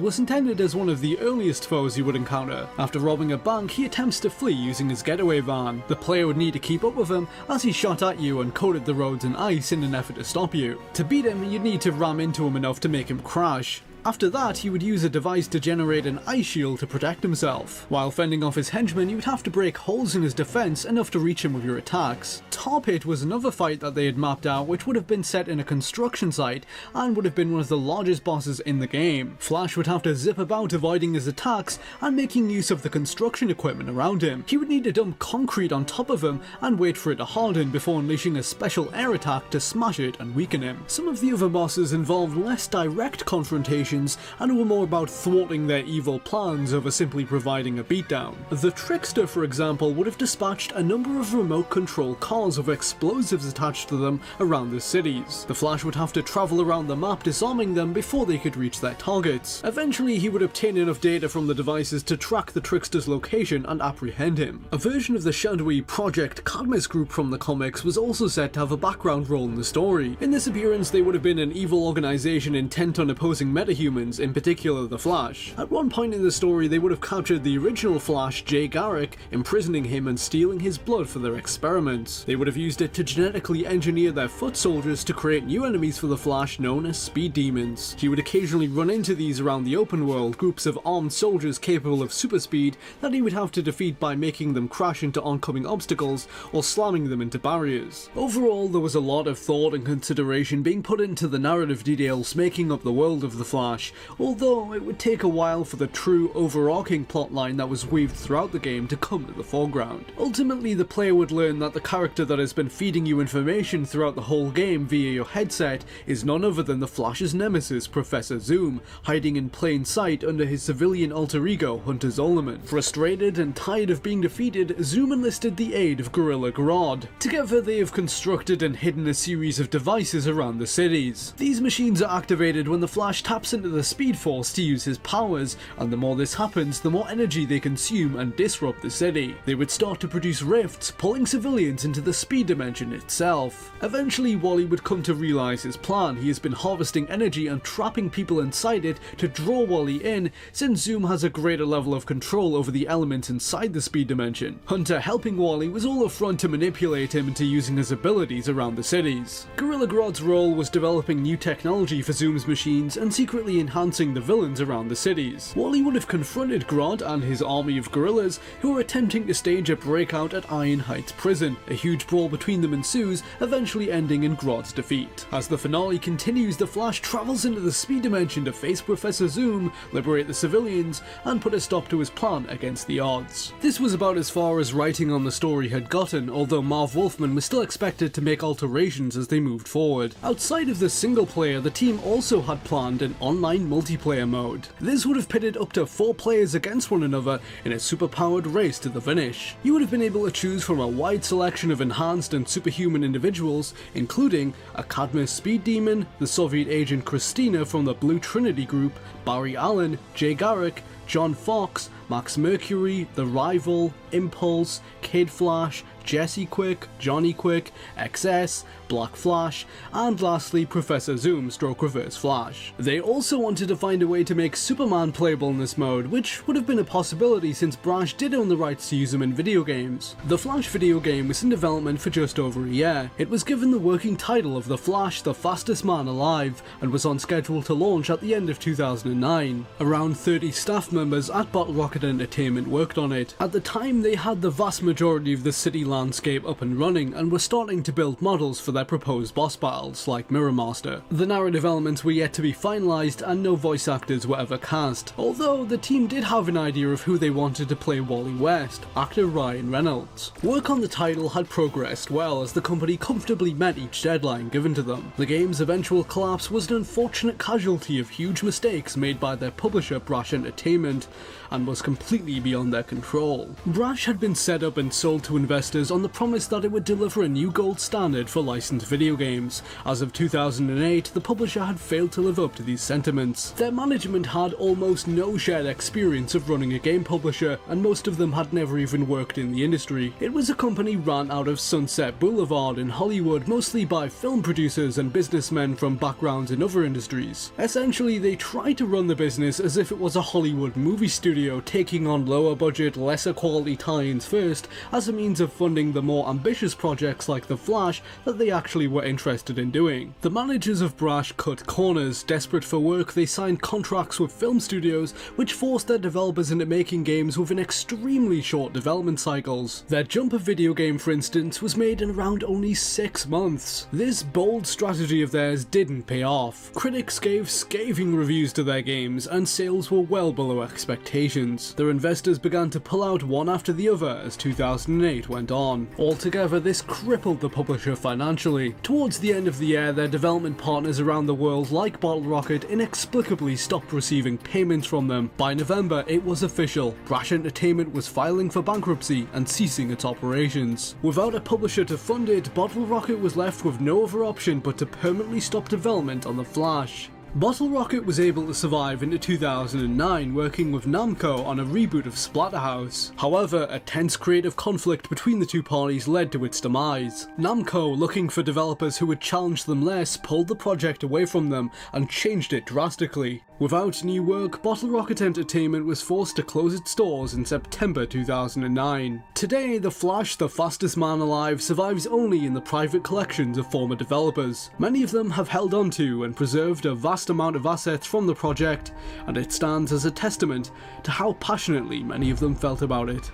was intended as one of the earliest foes you would encounter. After robbing a bank, he attempts to flee using his getaway van. The player would need to keep up with him as he shot at you and coated the roads in ice in an effort to stop you. To beat him, you'd need to ram into him enough to make him crash. After that, he would use a device to generate an ice shield to protect himself. While fending off his henchmen, you would have to break holes in his defense enough to reach him with your attacks. Top Hit was another fight that they had mapped out, which would have been set in a construction site and would have been one of the largest bosses in the game. Flash would have to zip about avoiding his attacks and making use of the construction equipment around him. He would need to dump concrete on top of him and wait for it to harden before unleashing a special air attack to smash it and weaken him. Some of the other bosses involved less direct confrontations and were more about thwarting their evil plans over simply providing a beatdown. The Trickster, for example, would have dispatched a number of remote control cars with explosives attached to them around the cities. The Flash would have to travel around the map disarming them before they could reach their targets. Eventually, he would obtain enough data from the devices to track the Trickster's location and apprehend him. A version of the shadowy Project Cadmus group from the comics was also set to have a background role in the story. In this appearance, they would have been an evil organization intent on opposing metahumans, in particular the Flash. At one point in the story, they would have captured the original Flash, Jay Garrick, imprisoning him and stealing his blood for their experiments. They would have used it to genetically engineer their foot soldiers to create new enemies for the Flash known as Speed Demons. He would occasionally run into these around the open world, groups of armed soldiers capable of super speed that he would have to defeat by making them crash into oncoming obstacles or slamming them into barriers. Overall, there was a lot of thought and consideration being put into the narrative details making up the world of the Flash, Flash, although it would take a while for the true overarching plotline that was weaved throughout the game to come to the foreground. Ultimately, the player would learn that the character that has been feeding you information throughout the whole game via your headset is none other than the Flash's nemesis, Professor Zoom, hiding in plain sight under his civilian alter ego, Hunter Zolomon. Frustrated and tired of being defeated, Zoom enlisted the aid of Gorilla Grodd. Together, they have constructed and hidden a series of devices around the cities. These machines are activated when the Flash taps into the Speed Force to use his powers, and the more this happens, the more energy they consume and disrupt the city. They would start to produce rifts, pulling civilians into the speed dimension itself. Eventually, Wally would come to realize his plan. He has been harvesting energy and trapping people inside it to draw Wally in, since Zoom has a greater level of control over the elements inside the speed dimension. Hunter helping Wally was all a front to manipulate him into using his abilities around the cities. Gorilla Grodd's role was developing new technology for Zoom's machines and secretly enhancing the villains around the cities. Wally would have confronted Grodd and his army of gorillas who were attempting to stage a breakout at Iron Heights prison. A huge brawl between them ensues, eventually ending in Grodd's defeat. As the finale continues, the Flash travels into the speed dimension to face Professor Zoom, liberate the civilians, and put a stop to his plan against the odds. This was about as far as writing on the story had gotten, although Marv Wolfman was still expected to make alterations as they moved forward. Outside of the single player, the team also had planned an online multiplayer mode. This would have pitted up to 4 players against one another in a superpowered race to the finish. You would have been able to choose from a wide selection of enhanced and superhuman individuals, including a Cadmus Speed Demon, the Soviet agent Christina from the Blue Trinity group, Barry Allen, Jay Garrick, John Fox, Max Mercury, The Rival, Impulse, Kid Flash, Jesse Quick, Johnny Quick, XS, Black Flash, and lastly Professor Zoom / Reverse Flash. They also wanted to find a way to make Superman playable in this mode, which would have been a possibility since Brash did own the rights to use him in video games. The Flash video game was in development for just over a year. It was given the working title of The Flash, the Fastest Man Alive, and was on schedule to launch at the end of 2009. Around 30 staff members at Bottle Rocket Entertainment worked on it. At the time, they had the vast majority of the city landscape up and running and were starting to build models for their proposed boss battles, like Mirror Master. The narrative elements were yet to be finalised and no voice actors were ever cast, although the team did have an idea of who they wanted to play Wally West, actor Ryan Reynolds. Work on the title had progressed well as the company comfortably met each deadline given to them. The game's eventual collapse was an unfortunate casualty of huge mistakes made by their publisher Brash Entertainment, and was completely beyond their control. Brash had been set up and sold to investors on the promise that it would deliver a new gold standard for licensed video games. As of 2008, the publisher had failed to live up to these sentiments. Their management had almost no shared experience of running a game publisher, and most of them had never even worked in the industry. It was a company run out of Sunset Boulevard in Hollywood, mostly by film producers and businessmen from backgrounds in other industries. Essentially, they tried to run the business as if it was a Hollywood movie studio, taking on lower budget, lesser quality tie-ins first as a means of funding the more ambitious projects like The Flash that they actually were interested in doing. The managers of Brash cut corners. Desperate for work, they signed contracts with film studios which forced their developers into making games within extremely short development cycles. Their Jumper video game, for instance, was made in around only 6 months. This bold strategy of theirs didn't pay off. Critics gave scathing reviews to their games and sales were well below expectations. Their investors began to pull out one after the other as 2008 went on. Altogether, this crippled the publisher financially. Towards the end of the year, their development partners around the world, like Bottle Rocket, inexplicably stopped receiving payments from them. By November, it was official. Brash Entertainment was filing for bankruptcy and ceasing its operations. Without a publisher to fund it, Bottle Rocket was left with no other option but to permanently stop development on The Flash. Bottle Rocket was able to survive into 2009 working with Namco on a reboot of Splatterhouse. However, a tense creative conflict between the two parties led to its demise. Namco, looking for developers who would challenge them less, pulled the project away from them and changed it drastically. Without new work, Bottle Rocket Entertainment was forced to close its doors in September 2009. Today, The Flash, the Fastest Man Alive, survives only in the private collections of former developers. Many of them have held onto and preserved a vast amount of assets from the project, and it stands as a testament to how passionately many of them felt about it.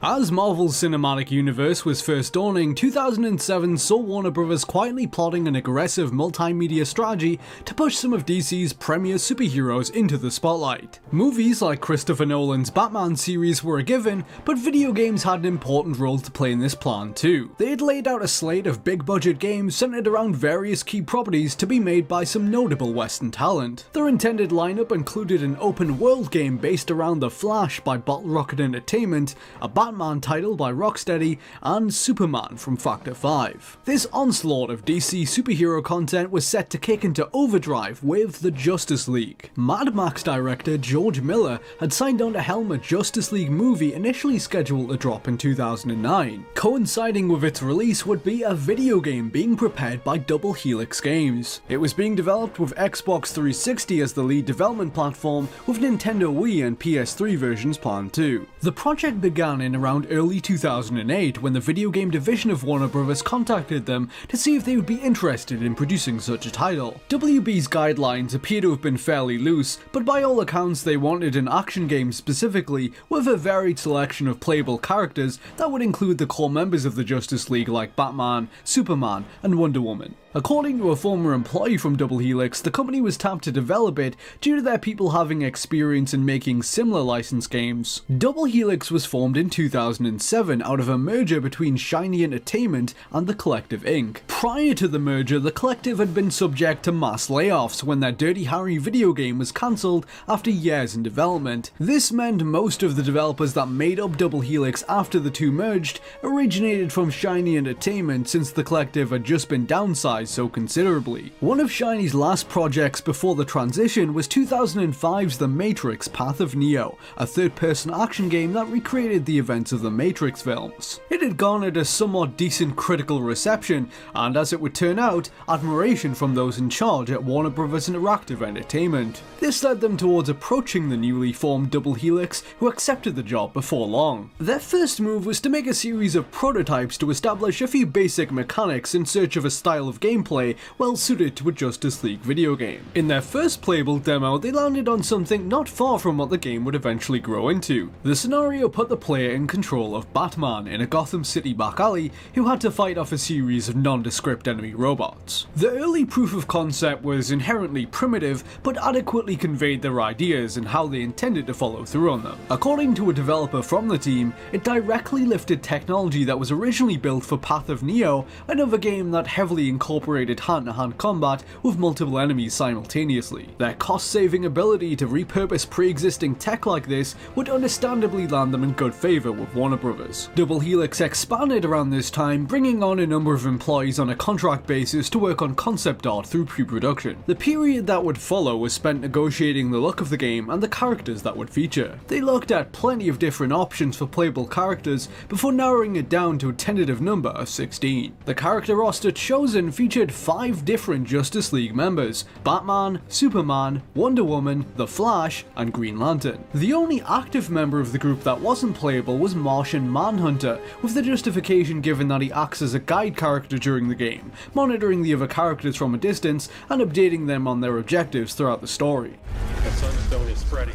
As Marvel's cinematic universe was first dawning, 2007 saw Warner Bros. Quietly plotting an aggressive multimedia strategy to push some of DC's premier superheroes into the spotlight. Movies like Christopher Nolan's Batman series were a given, but video games had an important role to play in this plan too. They had laid out a slate of big-budget games centered around various key properties to be made by some notable Western talent. Their intended lineup included an open-world game based around The Flash by Bottle Rocket Entertainment, a Batman title by Rocksteady, and Superman from Factor 5. This onslaught of DC superhero content was set to kick into overdrive with the Justice League. Mad Max director George Miller had signed on to helm a Justice League movie initially scheduled to drop in 2009. Coinciding with its release would be a video game being prepared by Double Helix Games. It was being developed with Xbox 360 as the lead development platform, with Nintendo Wii and PS3 versions planned too. The project began in around early 2008 when the video game division of Warner Bros. Contacted them to see if they would be interested in producing such a title. WB's guidelines appear to have been fairly loose, but by all accounts they wanted an action game specifically with a varied selection of playable characters that would include the core members of the Justice League like Batman, Superman, and Wonder Woman. According to a former employee from Double Helix, the company was tapped to develop it due to their people having experience in making similar licensed games. Double Helix was formed in 2007 out of a merger between Shiny Entertainment and The Collective Inc. Prior to the merger, The Collective had been subject to mass layoffs when their Dirty Harry video game was cancelled after years in development. This meant most of the developers that made up Double Helix after the two merged originated from Shiny Entertainment, since The Collective had just been downsized so considerably. One of Shiny's last projects before the transition was 2005's The Matrix: Path of Neo, a third-person action game that recreated the events of the Matrix films. It had garnered a somewhat decent critical reception, and as it would turn out, admiration from those in charge at Warner Bros. Interactive Entertainment. This led them towards approaching the newly formed Double Helix, who accepted the job before long. Their first move was to make a series of prototypes to establish a few basic mechanics in search of a style of gameplay well suited to a Justice League video game. In their first playable demo, they landed on something not far from what the game would eventually grow into. The scenario put the player in control of Batman in a Gotham City back alley who had to fight off a series of nondescript enemy robots. The early proof of concept was inherently primitive, but adequately conveyed their ideas and how they intended to follow through on them. According to a developer from the team, it directly lifted technology that was originally built for Path of Neo, another game that heavily incorporated hand-to-hand combat with multiple enemies simultaneously. Their cost-saving ability to repurpose pre-existing tech like this would understandably land them in good favour with Warner Bros. Double Helix expanded around this time, bringing on a number of employees on a contract basis to work on concept art through pre-production. The period that would follow was spent negotiating the look of the game and the characters that would feature. They looked at plenty of different options for playable characters before narrowing it down to a tentative number of 16. The character roster chosen featured 5 different Justice League members: Batman, Superman, Wonder Woman, The Flash, and Green Lantern. The only active member of the group that wasn't playable was Martian Manhunter, with the justification given that he acts as a guide character during the game, monitoring the other characters from a distance and updating them on their objectives throughout the story. The sunstone is spreading.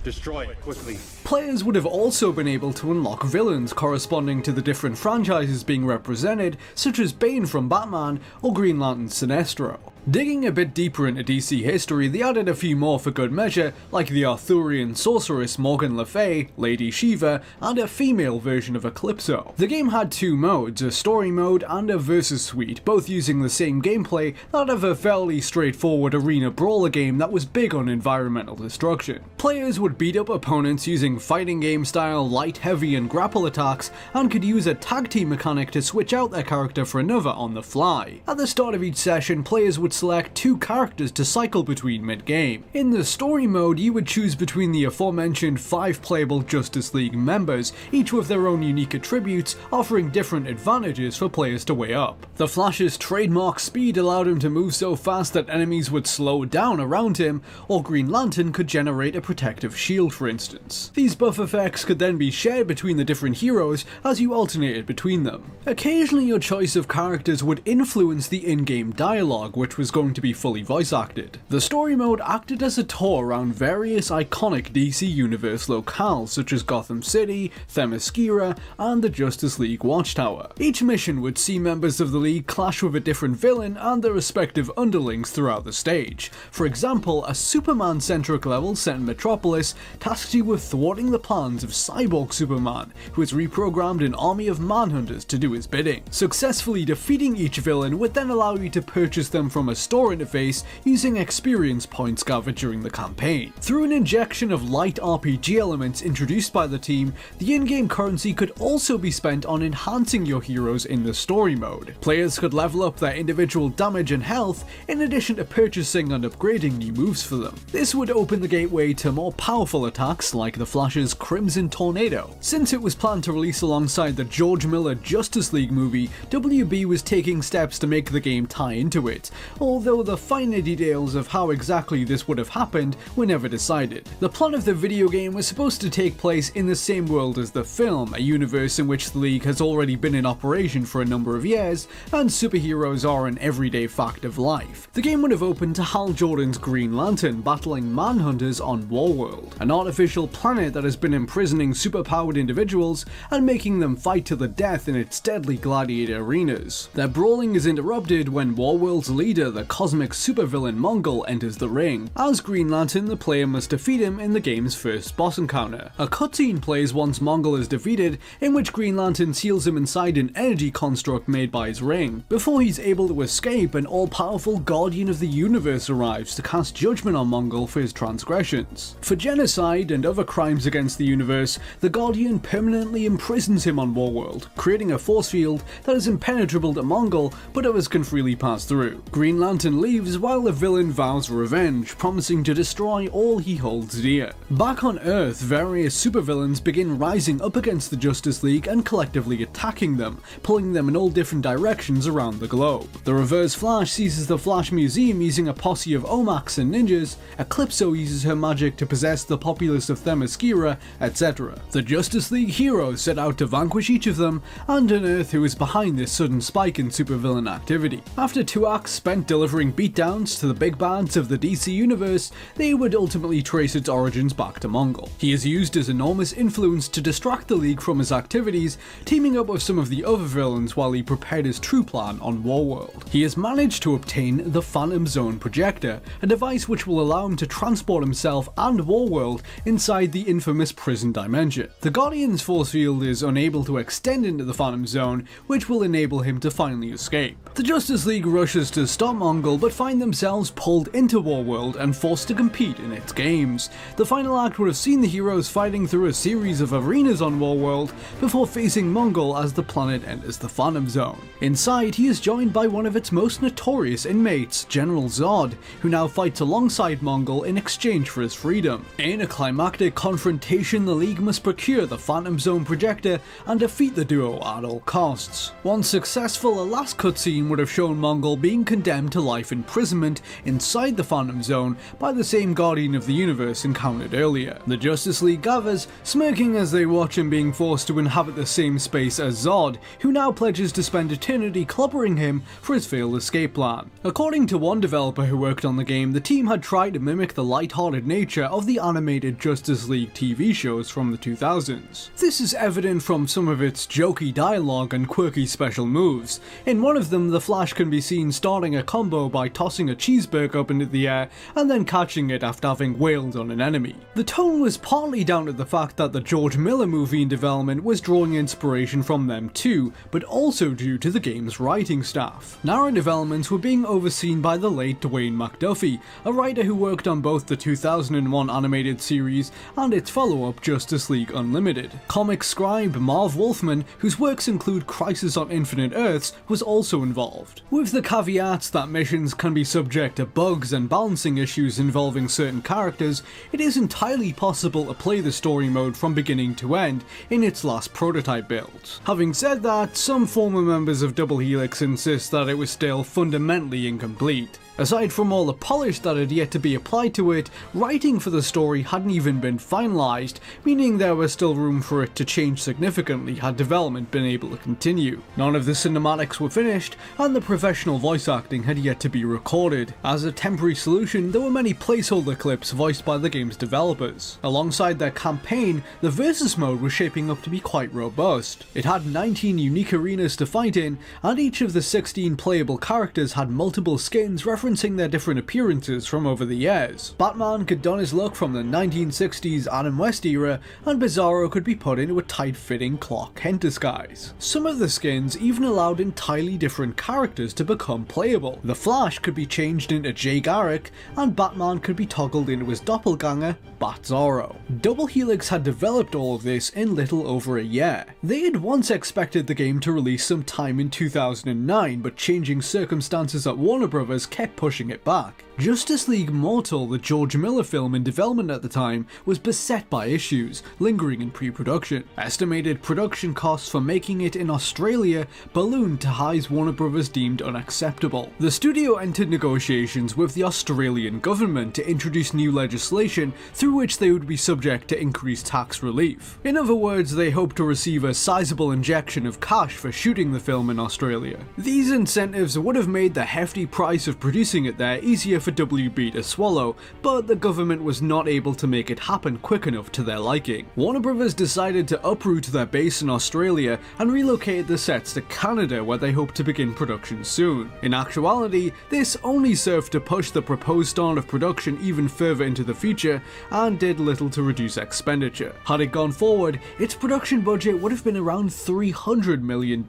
Destroy it quickly. Players would have also been able to unlock villains corresponding to the different franchises being represented, such as Bane from Batman or Green Lantern's Sinestro. Digging a bit deeper into DC history, they added a few more for good measure, like the Arthurian sorceress Morgan Le Fay, Lady Shiva, and a female version of Eclipso. The game had 2 modes, a story mode and a versus suite, both using the same gameplay, that of a fairly straightforward arena brawler game that was big on environmental destruction. Players would beat up opponents using fighting game style light, heavy, and grapple attacks, and could use a tag team mechanic to switch out their character for another on the fly. At the start of each session, players would select 2 characters to cycle between mid-game. In the story mode, you would choose between the aforementioned 5 playable Justice League members, each with their own unique attributes, offering different advantages for players to weigh up. The Flash's trademark speed allowed him to move so fast that enemies would slow down around him, or Green Lantern could generate a protective shield, for instance. These buff effects could then be shared between the different heroes as you alternated between them. Occasionally, your choice of characters would influence the in-game dialogue, which was was going to be fully voice acted. The story mode acted as a tour around various iconic DC Universe locales such as Gotham City, Themyscira, and the Justice League Watchtower. Each mission would see members of the League clash with a different villain and their respective underlings throughout the stage. For example, a Superman-centric level set in Metropolis tasked you with thwarting the plans of Cyborg Superman, who has reprogrammed an army of manhunters to do his bidding. Successfully defeating each villain would then allow you to purchase them from a store interface using experience points gathered during the campaign. Through an injection of light RPG elements introduced by the team, the in-game currency could also be spent on enhancing your heroes in the story mode. Players could level up their individual damage and health in addition to purchasing and upgrading new moves for them. This would open the gateway to more powerful attacks like the Flash's Crimson Tornado. Since it was planned to release alongside the George Miller Justice League movie, WB was taking steps to make the game tie into it, although the finer details of how exactly this would have happened were never decided. The plot of the video game was supposed to take place in the same world as the film, a universe in which the League has already been in operation for a number of years, and superheroes are an everyday fact of life. The game would have opened to Hal Jordan's Green Lantern battling manhunters on Warworld, an artificial planet that has been imprisoning superpowered individuals and making them fight to the death in its deadly gladiator arenas. Their brawling is interrupted when Warworld's leader, the cosmic supervillain Mongol, enters the ring. As Green Lantern, the player must defeat him in the game's first boss encounter. A cutscene plays once Mongol is defeated, in which Green Lantern seals him inside an energy construct made by his ring. Before he's able to escape, an all-powerful Guardian of the Universe arrives to cast judgment on Mongol for his transgressions. For genocide and other crimes against the universe, the Guardian permanently imprisons him on Warworld, creating a force field that is impenetrable to Mongol, but others can freely pass through. Green Lantern leaves while the villain vows revenge, promising to destroy all he holds dear. Back on Earth, various supervillains begin rising up against the Justice League and collectively attacking them, pulling them in all different directions around the globe. The Reverse Flash seizes the Flash Museum using a posse of Omax and ninjas, Eclipso uses her magic to possess the populace of Themyscira, etc. The Justice League heroes set out to vanquish each of them, and unearth who is behind this sudden spike in supervillain activity. After 2 acts spent delivering beatdowns to the big bads of the DC universe, they would ultimately trace its origins back to Mongol. He is used his enormous influence to distract the League from his activities, teaming up with some of the other villains while he prepared his true plan on Warworld. He has managed to obtain the Phantom Zone projector, a device which will allow him to transport himself and Warworld inside the infamous prison dimension. The Guardian's force field is unable to extend into the Phantom Zone, which will enable him to finally escape. The Justice League rushes to stop Mongol, but find themselves pulled into Warworld and forced to compete in its games. The final act would have seen the heroes fighting through a series of arenas on Warworld before facing Mongol as the planet enters the Phantom Zone. Inside, he is joined by one of its most notorious inmates, General Zod, who now fights alongside Mongol in exchange for his freedom. In a climactic confrontation, the League must procure the Phantom Zone projector and defeat the duo at all costs. Once successful, a last cutscene would have shown Mongol being condemned to life imprisonment inside the Phantom Zone by the same Guardian of the Universe encountered earlier. The Justice League gathers, smirking as they watch him being forced to inhabit the same space as Zod, who now pledges to spend eternity clobbering him for his failed escape plan. According to one developer who worked on the game, the team had tried to mimic the light-hearted nature of the animated Justice League TV shows from the 2000s. This is evident from some of its jokey dialogue and quirky special moves. In one of them, the Flash can be seen starting a combo by tossing a cheeseburger up into the air and then catching it after having wailed on an enemy. The tone was partly down to the fact that the George Miller movie in development was drawing inspiration from them too, but also due to the game's writing staff. Narrative elements were being overseen by the late Dwayne McDuffie, a writer who worked on both the 2001 animated series and its follow-up Justice League Unlimited. Comic scribe Marv Wolfman, whose works include Crisis on Infinite Earths, was also involved. With the caveats that missions can be subject to bugs and balancing issues involving certain characters, it is entirely possible to play the story mode from beginning to end in its last prototype build. Having said that, some former members of Double Helix insist that it was still fundamentally incomplete. Aside from all the polish that had yet to be applied to it, writing for the story hadn't even been finalised, meaning there was still room for it to change significantly had development been able to continue. None of the cinematics were finished, and the professional voice acting had yet to be recorded. As a temporary solution, there were many placeholder clips voiced by the game's developers. Alongside their campaign, the versus mode was shaping up to be quite robust. It had 19 unique arenas to fight in, and each of the 16 playable characters had multiple skins referencing their different appearances from over the years. Batman could don his look from the 1960s Adam West era, and Bizarro could be put into a tight-fitting Clark Kent disguise. Some of the skins even allowed entirely different characters to become playable. The Flash could be changed into Jay Garrick, and Batman could be toggled into his doppelganger, Bat-Zorro. Double Helix had developed all of this in little over a year. They had once expected the game to release sometime in 2009, but changing circumstances at Warner Bros. Kept pushing it back. Justice League Mortal, the George Miller film in development at the time, was beset by issues, lingering in pre-production. Estimated production costs for making it in Australia ballooned to highs Warner Bros. Deemed unacceptable. The studio entered negotiations with the Australian government to introduce new legislation through which they would be subject to increased tax relief. In other words, they hoped to receive a sizable injection of cash for shooting the film in Australia. These incentives would have made the hefty price of producing it there easier for WB to swallow, but the government was not able to make it happen quick enough to their liking. Warner Bros. Decided to uproot their base in Australia and relocated the sets to Canada, where they hoped to begin production soon. In actuality, this only served to push the proposed start of production even further into the future, and did little to reduce expenditure. Had it gone forward, its production budget would have been around $300 million,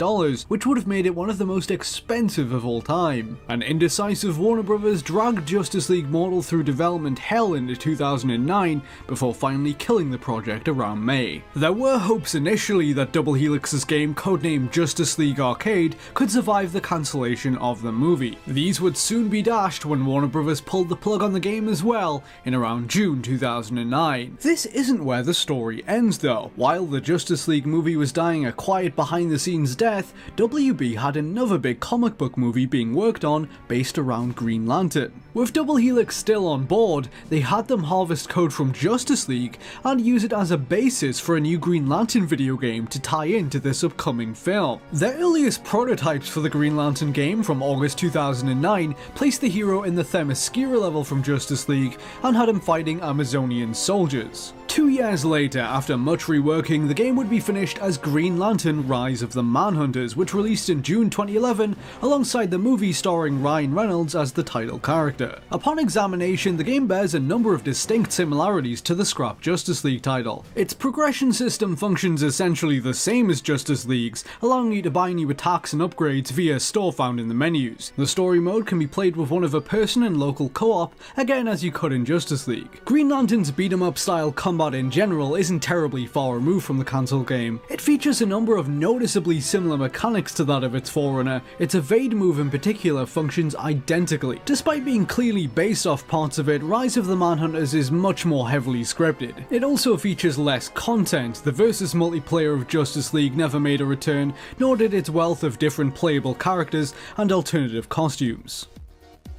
which would have made it one of the most expensive of all time. An indecisive Warner Bros. Dragged Justice League Mortal through development hell into 2009 before finally killing the project around May. There were hopes initially that Double Helix's game, codenamed Justice League Arcade, could survive the cancellation of the movie. These would soon be dashed when Warner Bros. Pulled the plug on the game as well in around June 2009. This isn't where the story ends though. While the Justice League movie was dying a quiet behind-the-scenes death, WB had another big comic book movie being worked on based around Green Lantern. With Double Helix still on board, they had them harvest code from Justice League and use it as a basis for a new Green Lantern video game to tie into this upcoming film. Their earliest prototypes for the Green Lantern game from August 2009 placed the hero in the Themyscira level from Justice League and had him fighting Amazonian soldiers. 2 years later, after much reworking, the game would be finished as Green Lantern Rise of the Manhunters, which released in June 2011 alongside the movie starring Ryan Reynolds as the title character. Upon examination, the game bears a number of distinct similarities to the scrap Justice League title. Its progression system functions essentially the same as Justice League's, allowing you to buy new attacks and upgrades via a store found in the menus. The story mode can be played with one other person in local co-op, again as you could in Justice League. Green Lantern's beat-em-up style combat in general isn't terribly far removed from the console game. It features a number of noticeably similar mechanics to that of its forerunner. Its evade move in particular functions identically. Despite being clearly based off parts of it, Rise of the Manhunters is much more heavily scripted. It also features less content. The versus multiplayer of Justice League never made a return, nor did its wealth of different playable characters and alternative costumes.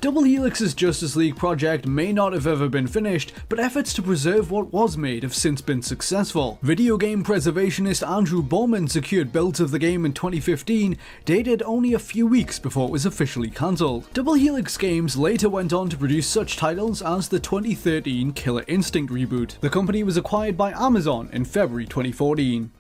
Double Helix's Justice League project may not have ever been finished, but efforts to preserve what was made have since been successful. Video game preservationist Andrew Bowman secured builds of the game in 2015, dated only a few weeks before it was officially cancelled. Double Helix Games later went on to produce such titles as the 2013 Killer Instinct reboot. The company was acquired by Amazon in February 2014.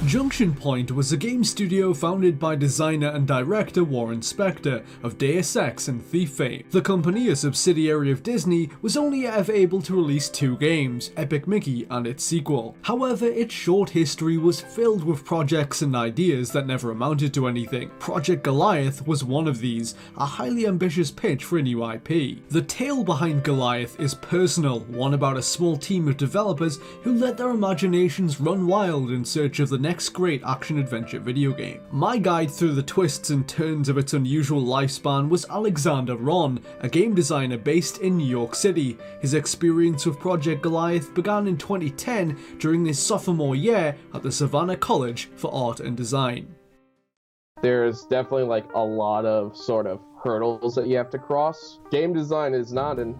Junction Point was a game studio founded by designer and director Warren Spector of Deus Ex and Thief fame. The company, a subsidiary of Disney, was only ever able to release 2 games, Epic Mickey and its sequel. However, its short history was filled with projects and ideas that never amounted to anything. Project Goliath was one of these, a highly ambitious pitch for a new IP. The tale behind Goliath is personal, one about a small team of developers who let their imaginations run wild in search of the next great action-adventure video game. My guide through the twists and turns of its unusual lifespan was Alexander Ron, a game designer based in New York City. His experience with Project Goliath began in 2010 during his sophomore year at the Savannah College for Art and Design. There's definitely like a lot of sort of hurdles that you have to cross. Game design is not an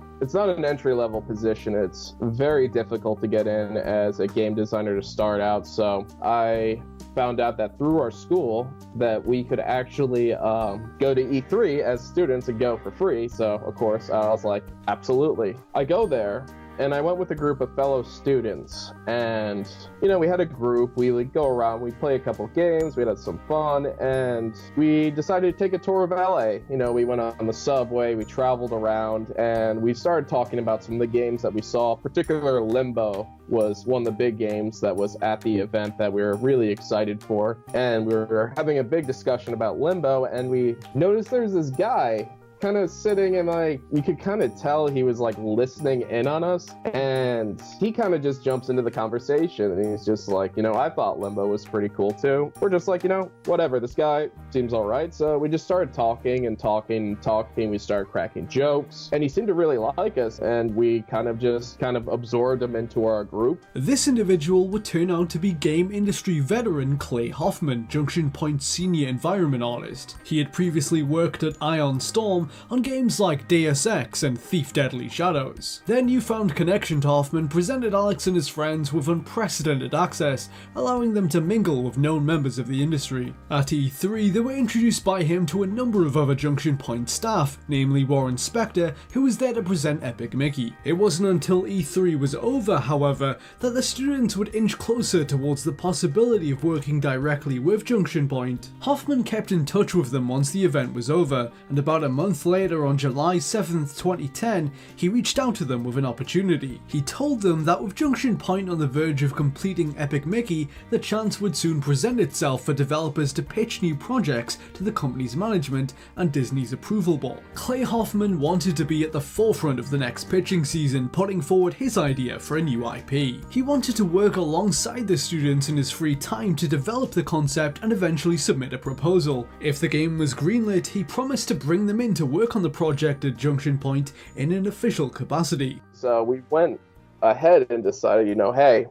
entry-level position. It's very difficult to get in as a game designer to start out. So I found out that through our school that we could actually go to E3 as students and go for free. So of course I was like, absolutely. I go there. And I went with a group of fellow students, and, you know, we had a group, we would go around, we'd play a couple games, we had some fun, and we decided to take a tour of LA. You know, we went on the subway, we traveled around, and we started talking about some of the games that we saw. Particularly Limbo was one of the big games that was at the event that we were really excited for. And we were having a big discussion about Limbo, and we noticed there's this guy kind of sitting, and like you could kind of tell he was like listening in on us, and he kind of just jumps into the conversation, and he's just like, you know, I thought Limbo was pretty cool too. We're just like, you know, whatever, this guy seems all right. So we just started talking. We started cracking jokes, and he seemed to really like us, and we kind of absorbed him into our group. This individual would turn out to be game industry veteran Clay Hoffman, Junction Point senior environment artist. He had previously worked at Ion Storm on games like Deus Ex and Thief Deadly Shadows. Their newfound connection to Hoffman presented Alex and his friends with unprecedented access, allowing them to mingle with known members of the industry. At E3, they were introduced by him to a number of other Junction Point staff, namely Warren Spector, who was there to present Epic Mickey. It wasn't until E3 was over, however, that the students would inch closer towards the possibility of working directly with Junction Point. Hoffman kept in touch with them once the event was over, and about a month later, on July 7th, 2010, he reached out to them with an opportunity. He told them that with Junction Point on the verge of completing Epic Mickey, the chance would soon present itself for developers to pitch new projects to the company's management and Disney's approval board. Clay Hoffman wanted to be at the forefront of the next pitching season, putting forward his idea for a new IP. He wanted to work alongside the students in his free time to develop the concept and eventually submit a proposal. If the game was greenlit, he promised to bring them in to work on the project at Junction Point in an official capacity. So we went ahead and decided, you know, hey,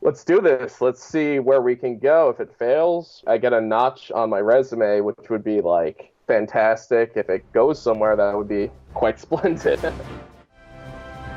let's do this. Let's see where we can go. If it fails, I get a notch on my resume, which would be like fantastic. If it goes somewhere, that would be quite splendid.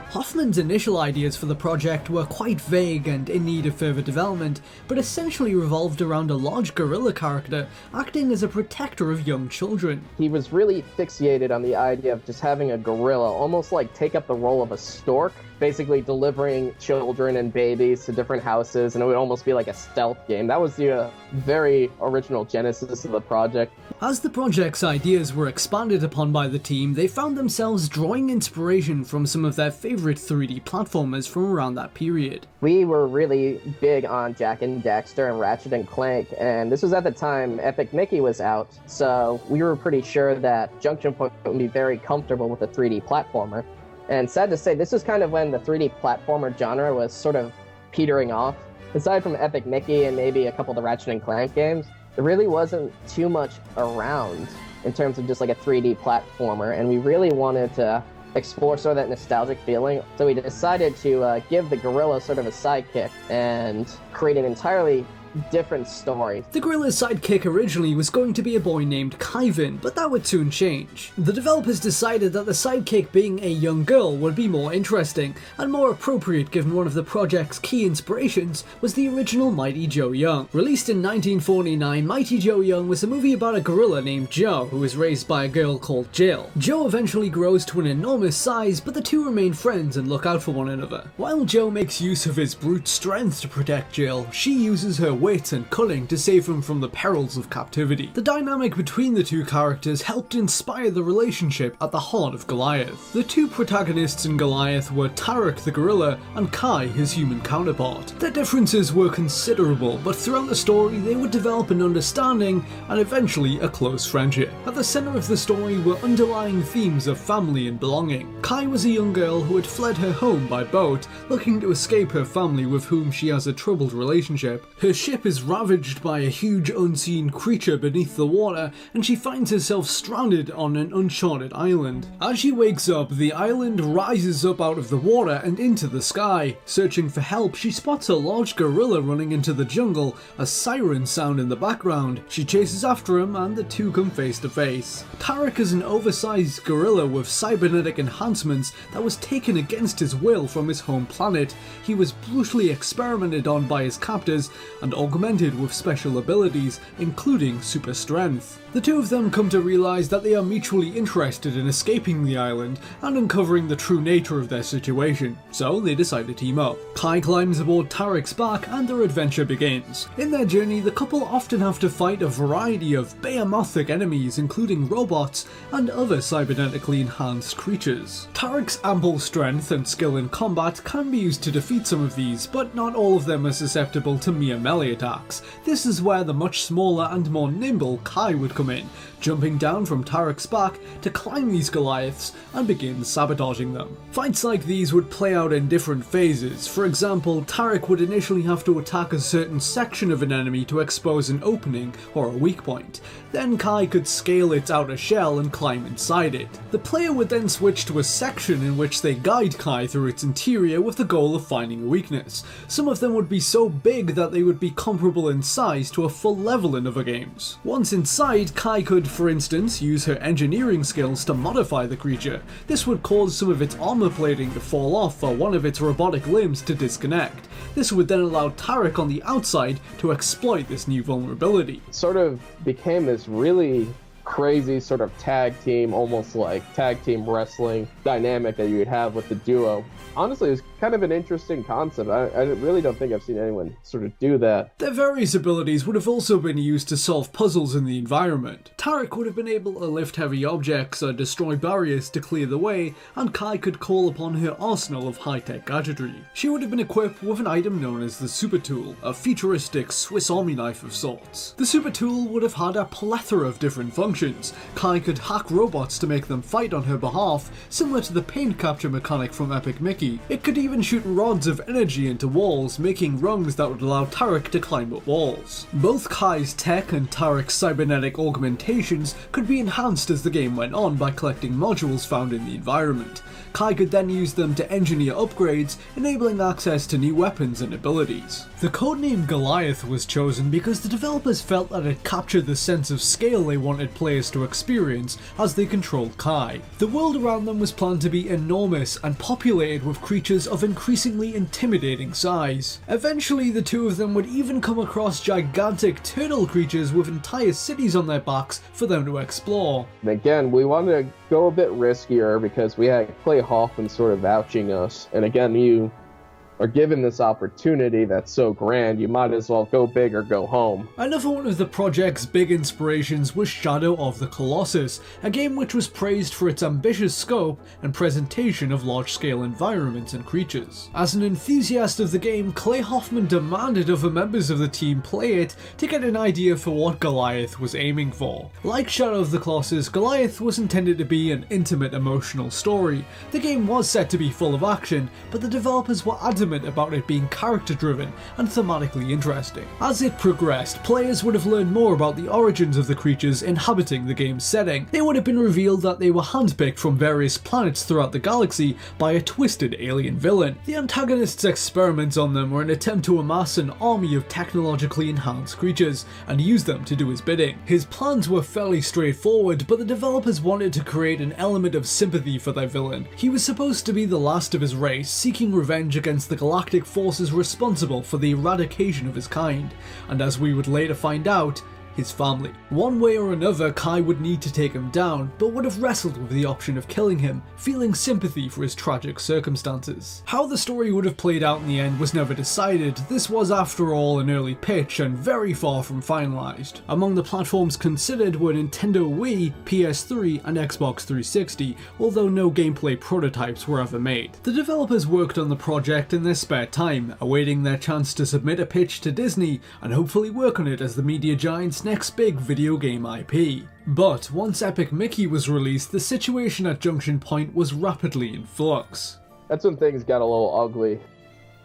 Hoffman's initial ideas for the project were quite vague and in need of further development, but essentially revolved around a large gorilla character acting as a protector of young children. He was really fixated on the idea of just having a gorilla almost like take up the role of a stork, basically delivering children and babies to different houses, and it would almost be like a stealth game. That was the very original genesis of the project. As the project's ideas were expanded upon by the team, they found themselves drawing inspiration from some of their favorite 3D platformers from around that period. We were really big on Jak and Daxter and Ratchet and Clank, and this was at the time Epic Mickey was out, so we were pretty sure that Junction Point would be very comfortable with a 3D platformer. And sad to say, this was kind of when the 3D platformer genre was sort of petering off. Aside from Epic Mickey and maybe a couple of the Ratchet and Clank games, there really wasn't too much around in terms of just like a 3D platformer, and we really wanted to explore sort of that nostalgic feeling. So we decided to give the gorilla sort of a sidekick and create an entirely different story. The gorilla's sidekick originally was going to be a boy named Kyvin, but that would soon change. The developers decided that the sidekick being a young girl would be more interesting, and more appropriate given one of the project's key inspirations was the original Mighty Joe Young. Released in 1949, Mighty Joe Young was a movie about a gorilla named Joe who was raised by a girl called Jill. Joe eventually grows to an enormous size, but the two remain friends and look out for one another. While Joe makes use of his brute strength to protect Jill, she uses her wit and cunning to save him from the perils of captivity. The dynamic between the two characters helped inspire the relationship at the heart of Goliath. The two protagonists in Goliath were Tarek the gorilla and Kai, his human counterpart. Their differences were considerable, but throughout the story they would develop an understanding and eventually a close friendship. At the center of the story were underlying themes of family and belonging. Kai was a young girl who had fled her home by boat, looking to escape her family with whom she has a troubled relationship. Her ship ship is ravaged by a huge unseen creature beneath the water, and she finds herself stranded on an uncharted island. As she wakes up, the island rises up out of the water and into the sky. Searching for help, she spots a large gorilla running into the jungle, a siren sound in the background. She chases after him and the two come face to face. Tarek is an oversized gorilla with cybernetic enhancements that was taken against his will from his home planet. He was brutally experimented on by his captors and augmented with special abilities, including super strength. The two of them come to realize that they are mutually interested in escaping the island and uncovering the true nature of their situation, so they decide to team up. Kai climbs aboard Tarek's back and their adventure begins. In their journey, the couple often have to fight a variety of behemoths enemies, including robots and other cybernetically enhanced creatures. Tarek's ample strength and skill in combat can be used to defeat some of these, but not all of them are susceptible to mere melee attacks. This is where the much smaller and more nimble Kai would come in, jumping down from Tarek's back to climb these Goliaths and begin sabotaging them. Fights like these would play out in different phases. For example, Tarek would initially have to attack a certain section of an enemy to expose an opening or a weak point. Then Kai could scale its outer shell and climb inside it. The player would then switch to a section in which they guide Kai through its interior with the goal of finding a weakness. Some of them would be so big that they would be comparable in size to a full level in other games. Once inside, Kai could, for instance, use her engineering skills to modify the creature. This would cause some of its armor plating to fall off or one of its robotic limbs to disconnect. This would then allow Tarek on the outside to exploit this new vulnerability. It sort of became this really crazy sort of tag team, almost like tag team wrestling dynamic that you would have with the duo. Honestly, it was kind of an interesting concept. I really don't think I've seen anyone sort of do that. Their various abilities would have also been used to solve puzzles in the environment. Tarek would have been able to lift heavy objects or destroy barriers to clear the way, and Kai could call upon her arsenal of high-tech gadgetry. She would have been equipped with an item known as the Super Tool, a futuristic Swiss Army knife of sorts. The Super Tool would have had a plethora of different functions. Kai could hack robots to make them fight on her behalf, similar to the paint capture mechanic from Epic Mickey. It could even shoot rods of energy into walls, making rungs that would allow Tarek to climb up walls. Both Kai's tech and Tarek's cybernetic augmentations could be enhanced as the game went on by collecting modules found in the environment. Kai could then use them to engineer upgrades, enabling access to new weapons and abilities. The codename Goliath was chosen because the developers felt that it captured the sense of scale they wanted players to experience as they controlled Kai. The world around them was planned to be enormous and populated with creatures of increasingly intimidating size. Eventually, the two of them would even come across gigantic turtle creatures with entire cities on their backs for them to explore. Again, we wanted to go a bit riskier because we had Clay Hoffman sort of vouching us, and again, you are given this opportunity that's so grand, you might as well go big or go home. Another one of the project's big inspirations was Shadow of the Colossus, a game which was praised for its ambitious scope and presentation of large-scale environments and creatures. As an enthusiast of the game, Clay Hoffman demanded other members of the team play it to get an idea for what Goliath was aiming for. Like Shadow of the Colossus, Goliath was intended to be an intimate emotional story. The game was set to be full of action, but the developers were adamant about it being character driven and thematically interesting. As it progressed, players would have learned more about the origins of the creatures inhabiting the game's setting. It would have been revealed that they were handpicked from various planets throughout the galaxy by a twisted alien villain. The antagonist's experiments on them were an attempt to amass an army of technologically enhanced creatures and use them to do his bidding. His plans were fairly straightforward, but the developers wanted to create an element of sympathy for their villain. He was supposed to be the last of his race, seeking revenge against the galactic forces responsible for the eradication of his kind, and as we would later find out, his family. One way or another, Kai would need to take him down, but would have wrestled with the option of killing him, feeling sympathy for his tragic circumstances. How the story would have played out in the end was never decided. This was, after all, an early pitch and very far from finalized. Among the platforms considered were Nintendo Wii, PS3, and Xbox 360, although no gameplay prototypes were ever made. The developers worked on the project in their spare time, awaiting their chance to submit a pitch to Disney and hopefully work on it as the media giant's next big video game IP. But once Epic Mickey was released, the situation at Junction Point was rapidly in flux. That's when things got a little ugly.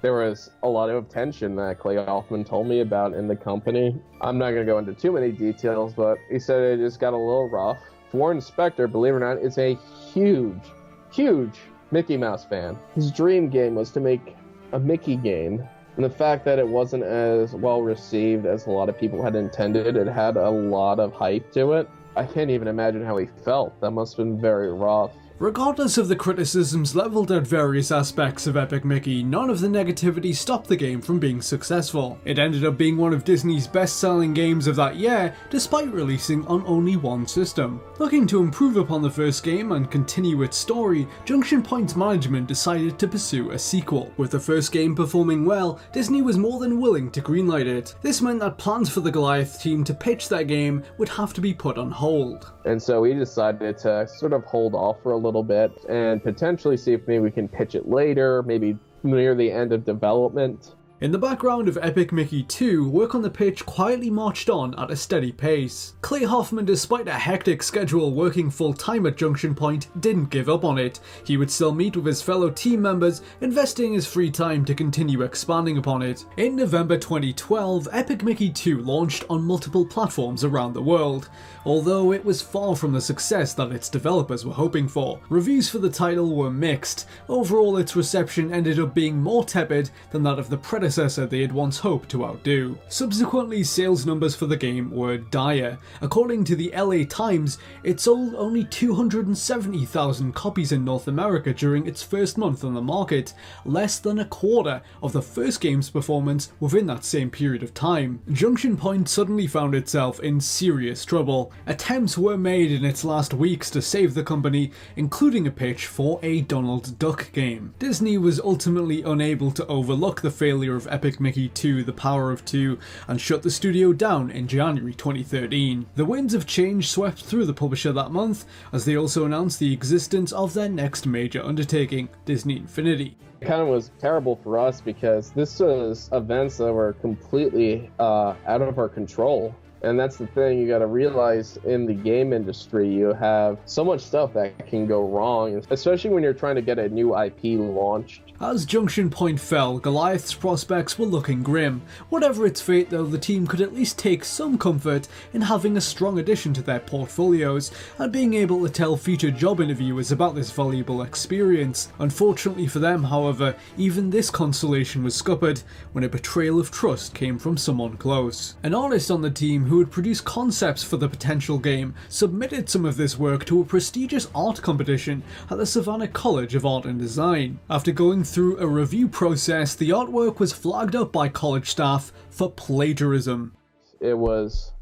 there was a lot of tension that Clay Hoffman told me about in the company. I'm not going to go into too many details, but he said it just got a little rough. Warren Spector, believe it or not, is a huge Mickey Mouse fan. His dream game was to make a Mickey game. And the fact that it wasn't as well received as a lot of people had intended, it had a lot of hype to it. I can't even imagine how he felt. That must have been very rough. Regardless of the criticisms leveled at various aspects of Epic Mickey, none of the negativity stopped the game from being successful. It ended up being one of Disney's best-selling games of that year, despite releasing on only one system. Looking to improve upon the first game and continue its story, Junction Point's management decided to pursue a sequel. With the first game performing well, Disney was more than willing to greenlight it. This meant that plans for the Goliath team to pitch their game would have to be put on hold. And so we decided to sort of hold off for a little bit and potentially see if maybe we can pitch it later, maybe near the end of development. In the background of Epic Mickey 2, work on the pitch quietly marched on at a steady pace. Clay Hoffman, despite a hectic schedule working full-time at Junction Point, didn't give up on it. He would still meet with his fellow team members, investing his free time to continue expanding upon it. In November 2012, Epic Mickey 2 launched on multiple platforms around the world, although it was far from the success that its developers were hoping for. Reviews for the title were mixed. Overall, its reception ended up being more tepid than that of the predecessor they had once hoped to outdo. Subsequently, sales numbers for the game were dire. According to the LA Times, it sold only 270,000 copies in North America during its first month on the market, less than a quarter of the first game's performance within that same period of time. Junction Point suddenly found itself in serious trouble. Attempts were made in its last weeks to save the company, including a pitch for a Donald Duck game. Disney was ultimately unable to overlook the failure of Epic Mickey 2 The Power of Two and shut the studio down in January 2013. The winds of change swept through the publisher that month as they also announced the existence of their next major undertaking, Disney Infinity. It kind of was terrible for us because this was events that were completely out of our control. And that's the thing, you gotta realize in the game industry, you have so much stuff that can go wrong, especially when you're trying to get a new IP launched. As Junction Point fell, Goliath's prospects were looking grim. Whatever its fate though, the team could at least take some comfort in having a strong addition to their portfolios and being able to tell future job interviewers about this valuable experience. Unfortunately for them, however, even this consolation was scuppered when a betrayal of trust came from someone close. An artist on the team who had produced concepts for the potential game submitted some of this work to a prestigious art competition at the Savannah College of Art and Design. After going through a review process, the artwork was flagged up by college staff for plagiarism. It was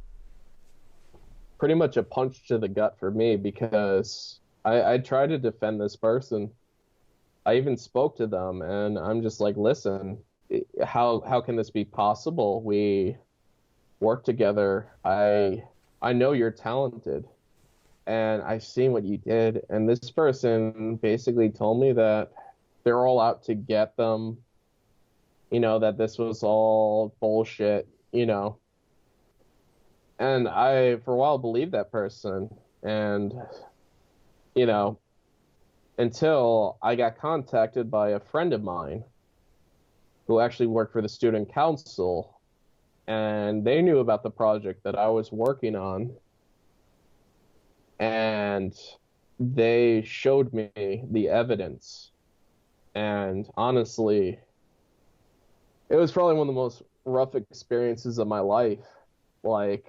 pretty much a punch to the gut for me because I tried to defend this person. I even spoke to them and I'm just like, listen, how can this be possible? We work together. I know you're talented and I've seen what you did. And this person basically told me that they're all out to get them, that this was all bullshit, And I, for a while, believed that person. And, until I got contacted by a friend of mine who actually worked for the student council. And they knew about the project that I was working on. And they showed me the evidence. And honestly, it was probably one of the most rough experiences of my life. And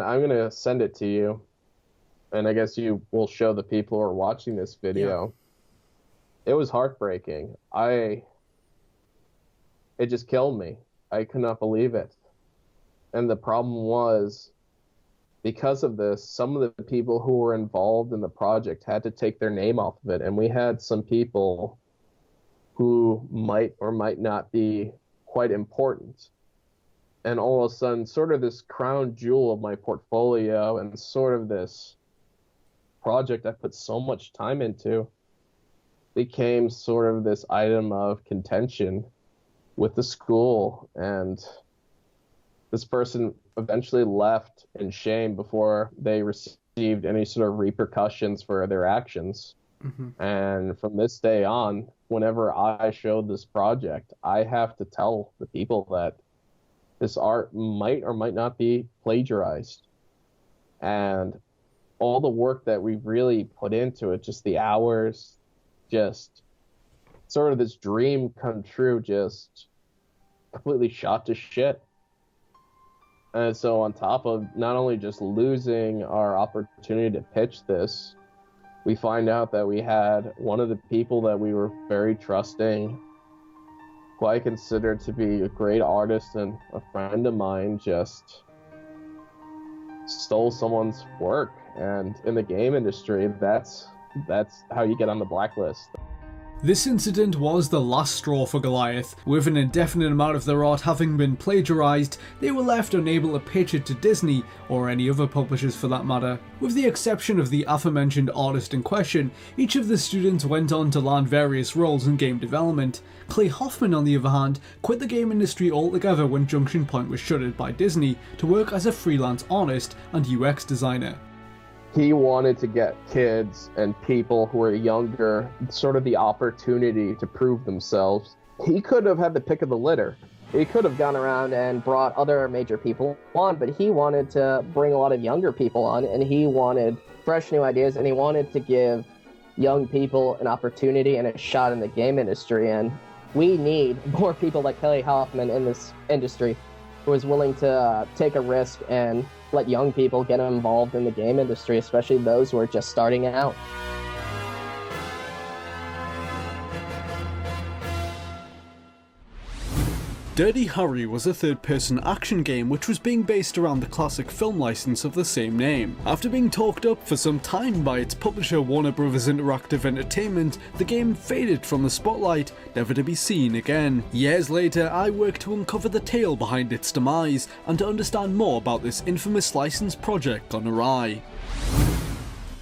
I'm going to send it to you. And I guess you will show the people who are watching this video. Yeah. It was heartbreaking. It just killed me. I could not believe it. And the problem was, because of this, some of the people who were involved in the project had to take their name off of it. And we had some people who might or might not be quite important. And all of a sudden, sort of this crown jewel of my portfolio and sort of this project I put so much time into became sort of this item of contention with the school. And this person eventually left in shame before they received any sort of repercussions for their actions. And from this day on, whenever I show this project, I have to tell the people that this art might or might not be plagiarized. And all the work that we really put into it, just the hours, just sort of this dream come true, just completely shot to shit. And so on top of not only just losing our opportunity to pitch this, we find out that we had one of the people that we were very trusting, who I considered to be a great artist and a friend of mine, just stole someone's work. And in the game industry, that's how you get on the blacklist. This incident was the last straw for Goliath. With an indefinite amount of their art having been plagiarized, they were left unable to pitch it to Disney, or any other publishers for that matter. With the exception of the aforementioned artist in question, each of the students went on to land various roles in game development. Clay Hoffman, on the other hand, quit the game industry altogether when Junction Point was shuttered by Disney to work as a freelance artist and UX designer. He wanted to get kids and people who were younger sort of the opportunity to prove themselves. He could have had the pick of the litter. He could have gone around and brought other major people on, but he wanted to bring a lot of younger people on, and he wanted fresh new ideas, and he wanted to give young people an opportunity and a shot in the game industry. And we need more people like Clay Hoffman in this industry, who is willing to take a risk and let young people get involved in the game industry, especially those who are just starting out. Dirty Harry was a third-person action game which was being based around the classic film license of the same name. After being talked up for some time by its publisher Warner Bros. Interactive Entertainment, the game faded from the spotlight, never to be seen again. Years later, I worked to uncover the tale behind its demise and to understand more about this infamous license project gone awry.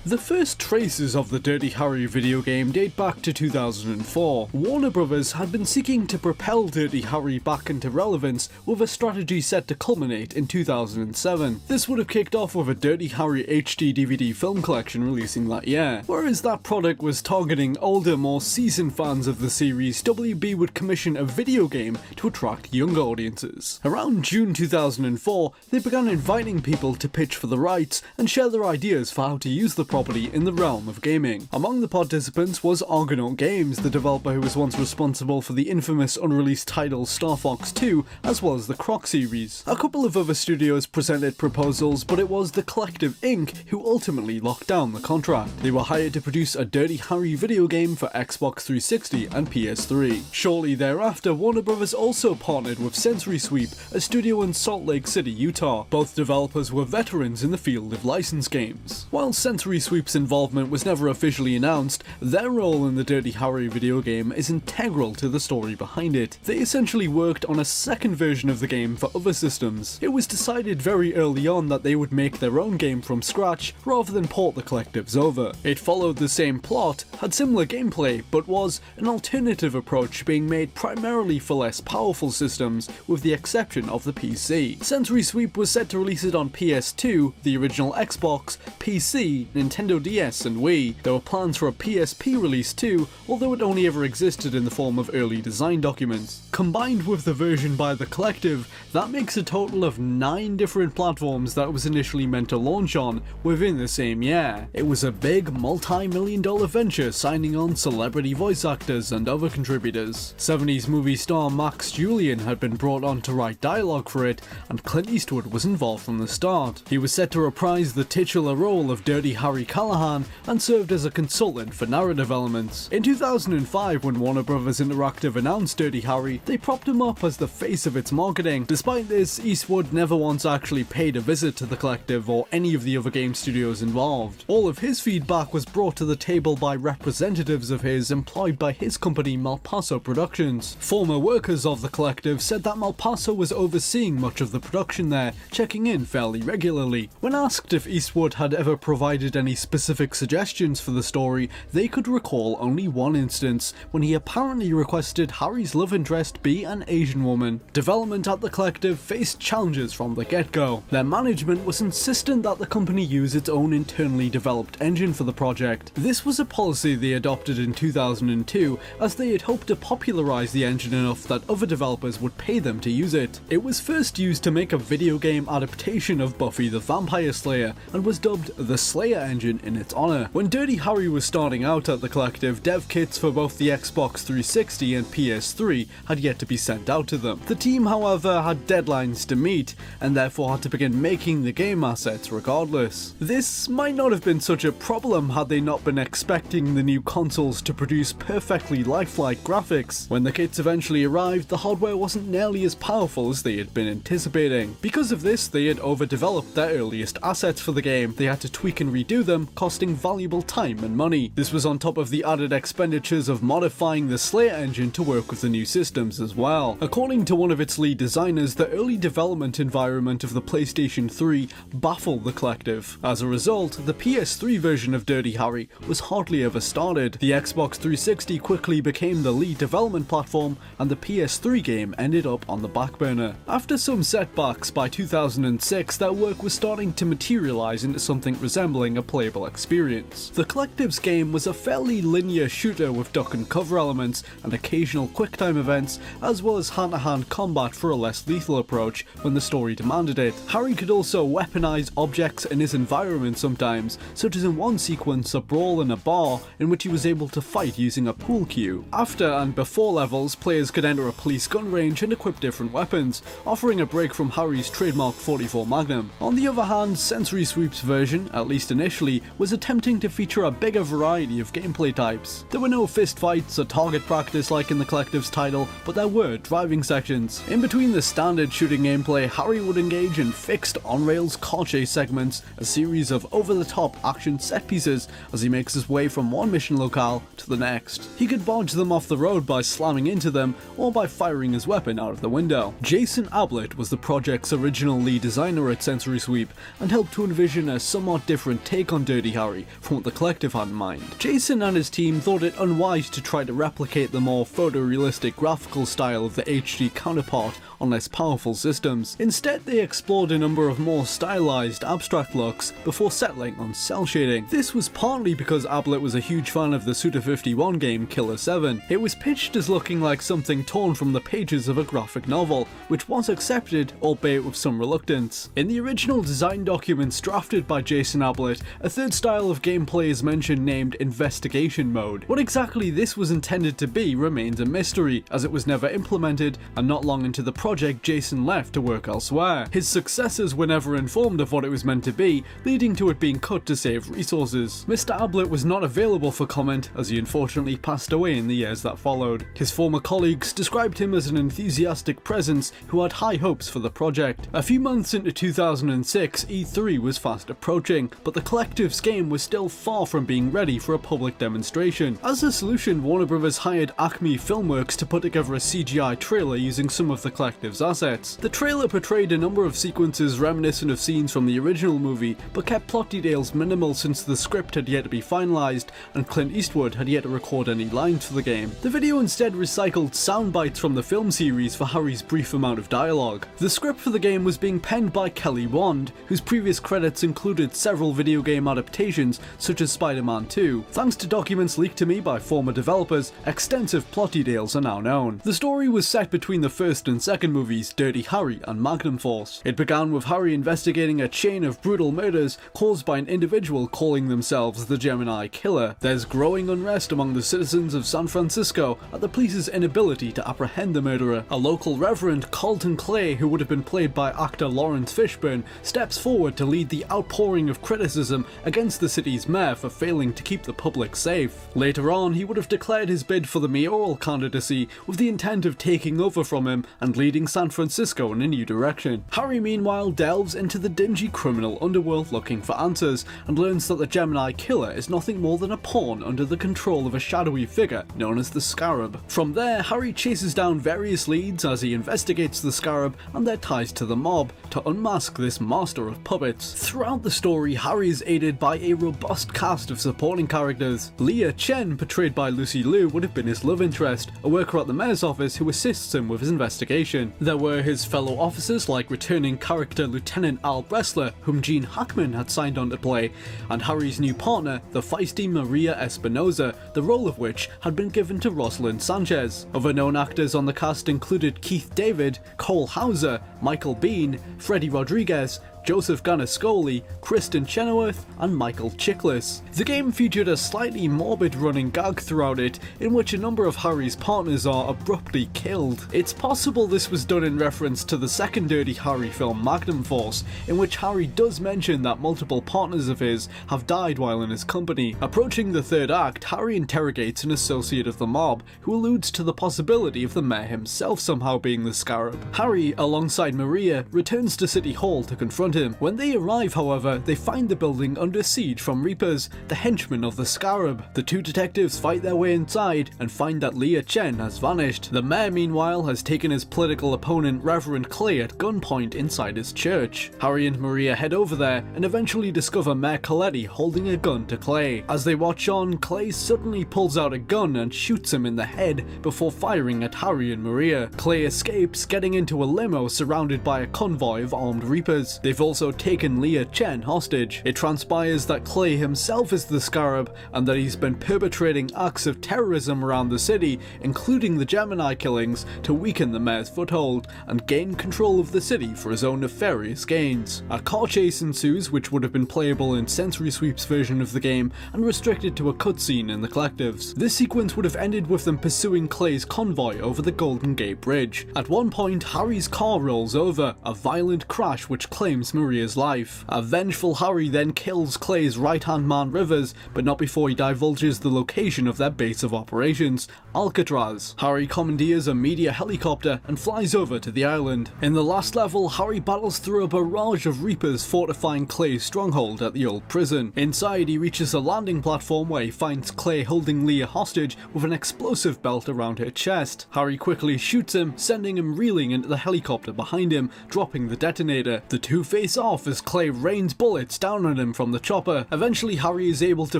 The first traces of the Dirty Harry video game date back to 2004. Warner Bros. Had been seeking to propel Dirty Harry back into relevance with a strategy set to culminate in 2007. This would have kicked off with a Dirty Harry HD DVD film collection releasing that year. Whereas that product was targeting older, more seasoned fans of the series, WB would commission a video game to attract younger audiences. Around June 2004, they began inviting people to pitch for the rights and share their ideas for how to use the property in the realm of gaming. Among the participants was Argonaut Games, the developer who was once responsible for the infamous unreleased title Star Fox 2, as well as the Croc series. A couple of other studios presented proposals, but it was the Collective Inc. who ultimately locked down the contract. They were hired to produce a Dirty Harry video game for Xbox 360 and PS3. Shortly thereafter, Warner Bros. Also partnered with Sensory Sweep, a studio in Salt Lake City, Utah. Both developers were veterans in the field of licensed games. While Sensory Sweep's involvement was never officially announced, their role in the Dirty Harry video game is integral to the story behind it. They essentially worked on a second version of the game for other systems. It was decided very early on that they would make their own game from scratch rather than port the Collectives over. It followed the same plot, had similar gameplay, but was an alternative approach being made primarily for less powerful systems, with the exception of the PC. Sensory Sweep was set to release it on PS2, the original Xbox, PC, Nintendo DS and Wii. There were plans for a PSP release too, although it only ever existed in the form of early design documents. Combined with the version by the Collective, that makes a total of 9 different platforms that it was initially meant to launch on within the same year. It was a big multi-million-dollar venture, signing on celebrity voice actors and other contributors. 70s movie star Max Julien had been brought on to write dialogue for it, and Clint Eastwood was involved from the start. He was set to reprise the titular role of Dirty Harry Callahan and served as a consultant for narrative elements. In 2005, when Warner Bros. Interactive announced Dirty Harry, they propped him up as the face of its marketing. Despite this, Eastwood never once actually paid a visit to the Collective or any of the other game studios involved. All of his feedback was brought to the table by representatives of his employed by his company Malpaso Productions. Former workers of the Collective said that Malpaso was overseeing much of the production there, checking in fairly regularly. When asked if Eastwood had ever provided any any specific suggestions for the story, they could recall only one instance when he apparently requested Harry's love interest be an Asian woman. Development at the Collective faced challenges from the get-go. Their management was insistent that the company use its own internally developed engine for the project. This was a policy they adopted in 2002, as they had hoped to popularize the engine enough that other developers would pay them to use it. It was first used to make a video game adaptation of Buffy the Vampire Slayer, and was dubbed the Slayer engine in its honor. When Dirty Harry was starting out at the Collective, dev kits for both the Xbox 360 and PS3 had yet to be sent out to them. The team, however, had deadlines to meet, and therefore had to begin making the game assets regardless. This might not have been such a problem had they not been expecting the new consoles to produce perfectly lifelike graphics. When the kits eventually arrived, the hardware wasn't nearly as powerful as they had been anticipating. Because of this, they had overdeveloped their earliest assets for the game. They had to tweak and redo them, costing valuable time and money. This was on top of the added expenditures of modifying the Slayer engine to work with the new systems as well. According to one of its lead designers, the early development environment of the PlayStation 3 baffled the Collective. As a result, the PS3 version of Dirty Harry was hardly ever started. The Xbox 360 quickly became the lead development platform, and the PS3 game ended up on the back burner. After some setbacks, by 2006 their work was starting to materialize into something resembling a playable experience. The Collective's game was a fairly linear shooter with duck and cover elements and occasional quick-time events, as well as hand-to-hand combat for a less lethal approach when the story demanded it. Harry could also weaponize objects in his environment sometimes, such as in one sequence a brawl in a bar in which he was able to fight using a pool cue. After and before levels, players could enter a police gun range and equip different weapons, offering a break from Harry's trademark 44 Magnum. On the other hand, Sensory Sweep's version, at least initially, was attempting to feature a bigger variety of gameplay types. There were no fist fights or target practice like in the Collective's title, but there were driving sections. In between the standard shooting gameplay, Harry would engage in fixed on-rails car chase segments, a series of over-the-top action set pieces as he makes his way from one mission locale to the next. He could dodge them off the road by slamming into them, or by firing his weapon out of the window. Jason Ablett was the project's original lead designer at Sensory Sweep, and helped to envision a somewhat different take on Dirty Harry from what the Collective had in mind. Jason and his team thought it unwise to try to replicate the more photorealistic graphical style of the HD counterpart on less powerful systems. Instead, they explored a number of more stylized, abstract looks before settling on cel shading. This was partly because Ablett was a huge fan of the Suda51 game Killer 7. It was pitched as looking like something torn from the pages of a graphic novel, which was accepted, albeit with some reluctance. In the original design documents drafted by Jason Ablett, a third style of gameplay is mentioned named Investigation Mode. What exactly this was intended to be remains a mystery, as it was never implemented, and not long into the project Jason left to work elsewhere. His successors were never informed of what it was meant to be, leading to it being cut to save resources. Mr. Ablett was not available for comment, as he unfortunately passed away in the years that followed. His former colleagues described him as an enthusiastic presence who had high hopes for the project. A few months into 2006, E3 was fast approaching, but the Collective's game was still far from being ready for a public demonstration. As a solution, Warner Bros. Hired Acme Filmworks to put together a CGI trailer using some of the Collective's assets. The trailer portrayed a number of sequences reminiscent of scenes from the original movie, but kept plot details minimal since the script had yet to be finalized and Clint Eastwood had yet to record any lines for the game. The video instead recycled sound bites from the film series for Harry's brief amount of dialogue. The script for the game was being penned by Kelly Wand, whose previous credits included several video game adaptations such as Spider-Man 2. Thanks to documents leaked to me by former developers, extensive plot details are now known. The story was set between the first and second movies, Dirty Harry and Magnum Force. It began with Harry investigating a chain of brutal murders caused by an individual calling themselves the Gemini Killer. There's growing unrest among the citizens of San Francisco at the police's inability to apprehend the murderer. A local reverend, Carlton Clay, who would have been played by actor Lawrence Fishburne, steps forward to lead the outpouring of criticism against the city's mayor for failing to keep the public safe. Later on, he would have declared his bid for the mayoral candidacy with the intent of taking over from him and leading San Francisco in a new direction. Harry meanwhile delves into the dingy criminal underworld looking for answers, and learns that the Gemini Killer is nothing more than a pawn under the control of a shadowy figure known as the Scarab. From there, Harry chases down various leads as he investigates the Scarab and their ties to the mob to unmask this master of puppets. Throughout the story, Harry is aided by a robust cast of supporting characters. Leah Chen, portrayed by Lucy Liu, would have been his love interest, a worker at the mayor's office who assists him with his investigation. There were his fellow officers like returning character Lieutenant Al Bressler, whom Gene Hackman had signed on to play, and Harry's new partner, the feisty Maria Espinosa, the role of which had been given to Rosalind Sanchez. Other known actors on the cast included Keith David, Cole Hauser, Michael Biehn, Freddie Rodriguez, Joseph Ganascoli, Kristen Chenoweth, and Michael Chiklis. The game featured a slightly morbid running gag throughout it, in which a number of Harry's partners are abruptly killed. It's possible this was done in reference to the second Dirty Harry film Magnum Force, in which Harry does mention that multiple partners of his have died while in his company. Approaching the third act, Harry interrogates an associate of the mob, who alludes to the possibility of the mayor himself somehow being the Scarab. Harry, alongside Maria, returns to City Hall to confront him. When they arrive, however, they find the building under siege from Reapers, the henchmen of the Scarab. The two detectives fight their way inside and find that Leah Chen has vanished. The mayor, meanwhile, has taken his political opponent Reverend Clay at gunpoint inside his church. Harry and Maria head over there and eventually discover Mayor Coletti holding a gun to Clay. As they watch on, Clay suddenly pulls out a gun and shoots him in the head before firing at Harry and Maria. Clay escapes, getting into a limo surrounded by a convoy of armed Reapers. They've also taken Leah Chen hostage. It transpires that Clay himself is the Scarab and that he's been perpetrating acts of terrorism around the city, including the Gemini killings, to weaken the mayor's foothold and gain control of the city for his own nefarious gains. A car chase ensues, which would have been playable in Sensory Sweep's version of the game and restricted to a cutscene in the collectives. This sequence would have ended with them pursuing Clay's convoy over the Golden Gate Bridge. At one point, Harry's car rolls over, a violent crash which claims Maria's life. A vengeful Harry then kills Clay's right-hand man Rivers, but not before he divulges the location of their base of operations, Alcatraz. Harry commandeers a media helicopter and flies over to the island. In the last level, Harry battles through a barrage of Reapers fortifying Clay's stronghold at the old prison. Inside, he reaches a landing platform where he finds Clay holding Leah hostage with an explosive belt around her chest. Harry quickly shoots him, sending him reeling into the helicopter behind him, dropping the detonator. The two face off as Clay rains bullets down on him from the chopper. Eventually, Harry is able to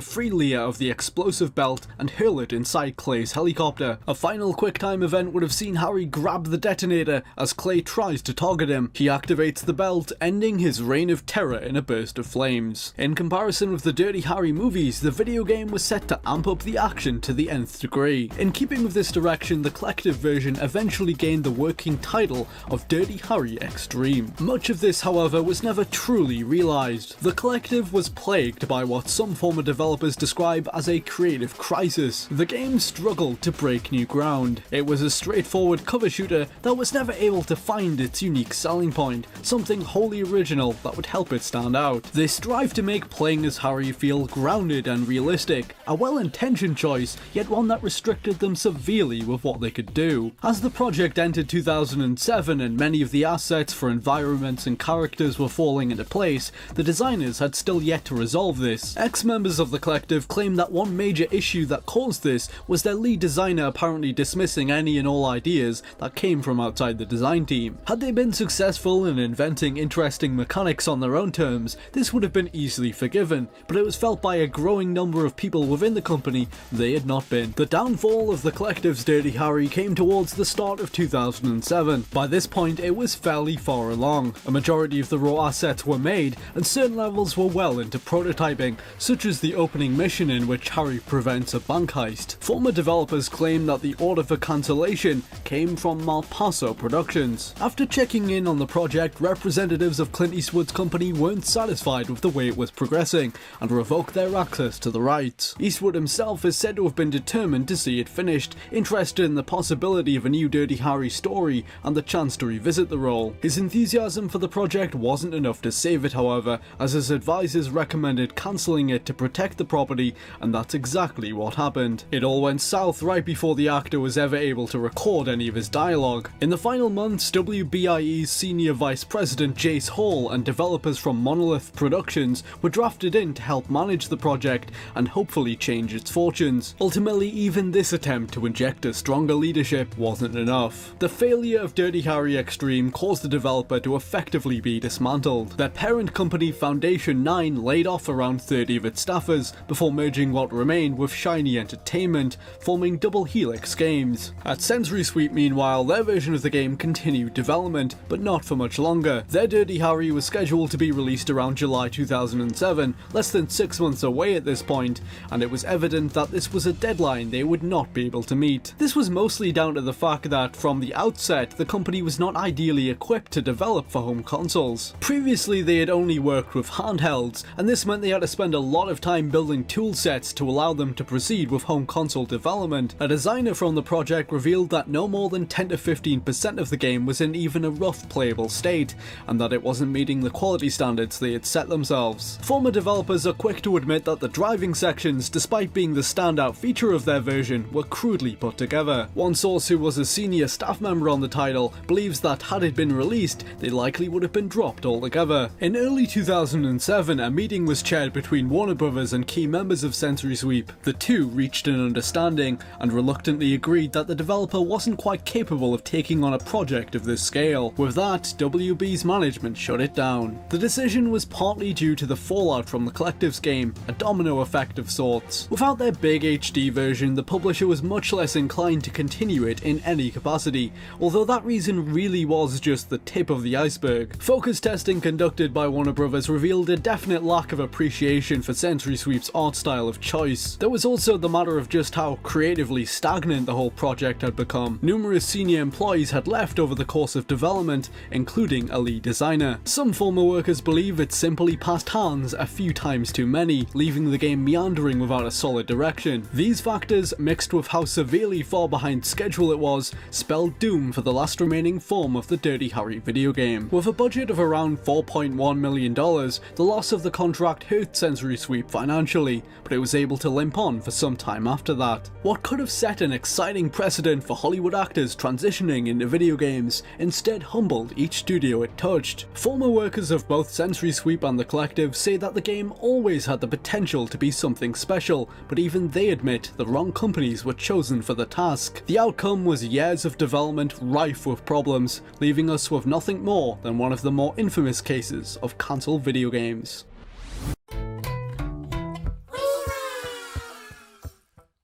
free Leah of the explosive belt and hurl it inside Clay's helicopter. A final quick-time event would have seen Harry grab the detonator as Clay tries to target him. He activates the belt, ending his reign of terror in a burst of flames. In comparison with the Dirty Harry movies, the video game was set to amp up the action to the nth degree. In keeping with this direction, the collective version eventually gained the working title of Dirty Harry Extreme. Much of this, however, was never truly realised. The collective was plagued by what some former developers describe as a creative crisis. The game struggled to break new ground. It was a straightforward cover shooter that was never able to find its unique selling point, something wholly original that would help it stand out. They strive to make playing as Harry feel grounded and realistic, a well-intentioned choice, yet one that restricted them severely with what they could do. As the project entered 2007 and many of the assets for environments and characters were falling into place, the designers had still yet to resolve this. Ex-members of the collective claim that one major issue that caused this was their lead designer apparently dismissing any and all ideas that came from outside the design team. Had they been successful in inventing interesting mechanics on their own terms, this would have been easily forgiven, but it was felt by a growing number of people within the company they had not been. The downfall of the collective's Dirty Harry came towards the start of 2007. By this point, it was fairly far along. A majority of the raw assets were made, and certain levels were well into prototyping, such as the opening mission in which Harry prevents a bank heist. Former developers claim that the order for cancellation came from Malpaso Productions. After checking in on the project, representatives of Clint Eastwood's company weren't satisfied with the way it was progressing and revoked their access to the rights. Eastwood himself is said to have been determined to see it finished, interested in the possibility of a new Dirty Harry story and the chance to revisit the role. His enthusiasm for the project wasn't enough to save it, however, as his advisors recommended cancelling it to protect the property, and that's exactly what happened. It all went south right before the actor was ever able to record any of his dialogue. In the final months, WBIE's senior vice president Jace Hall and developers from Monolith Productions were drafted in to help manage the project and hopefully change its fortunes. Ultimately, even this attempt to inject a stronger leadership wasn't enough. The failure of Dirty Harry Extreme caused the developer to effectively be dismantled dismantled. Their parent company Foundation 9 laid off around 30 of its staffers before merging what remained with Shiny Entertainment, forming Double Helix Games. At Sensory Sweep, meanwhile, their version of the game continued development, but not for much longer. Their Dirty Harry was scheduled to be released around July 2007, less than 6 months away at this point, and it was evident that this was a deadline they would not be able to meet. This was mostly down to the fact that, from the outset, the company was not ideally equipped to develop for home consoles. Previously, they had only worked with handhelds, and this meant they had to spend a lot of time building tool sets to allow them to proceed with home console development. A designer from the project revealed that no more than 10 to 15% of the game was in even a rough playable state, and that it wasn't meeting the quality standards they had set themselves. Former developers are quick to admit that the driving sections, despite being the standout feature of their version, were crudely put together. One source who was a senior staff member on the title believes that had it been released, they likely would have been dropped altogether. In early 2007, a meeting was chaired between Warner Brothers and key members of Sensory Sweep. The two reached an understanding and reluctantly agreed that the developer wasn't quite capable of taking on a project of this scale. With that, WB's management shut it down. The decision was partly due to the fallout from the Collective's game, a domino effect of sorts. Without their big HD version, the publisher was much less inclined to continue it in any capacity, although that reason really was just the tip of the iceberg. Focus testing conducted by Warner Brothers revealed a definite lack of appreciation for Sensory Sweep's art style of choice. There was also the matter of just how creatively stagnant the whole project had become. Numerous senior employees had left over the course of development, including a lead designer. Some former workers believe it simply passed hands a few times too many, leaving the game meandering without a solid direction. These factors, mixed with how severely far behind schedule it was, spelled doom for the last remaining form of the Dirty Harry video game. With a budget of around $4.1 million, the loss of the contract hurt Sensory Sweep financially, but it was able to limp on for some time after that. What could have set an exciting precedent for Hollywood actors transitioning into video games instead humbled each studio it touched. Former workers of both Sensory Sweep and the Collective say that the game always had the potential to be something special, but even they admit the wrong companies were chosen for the task. The outcome was years of development rife with problems, leaving us with nothing more than one of the more infamous cases of cancelled video games.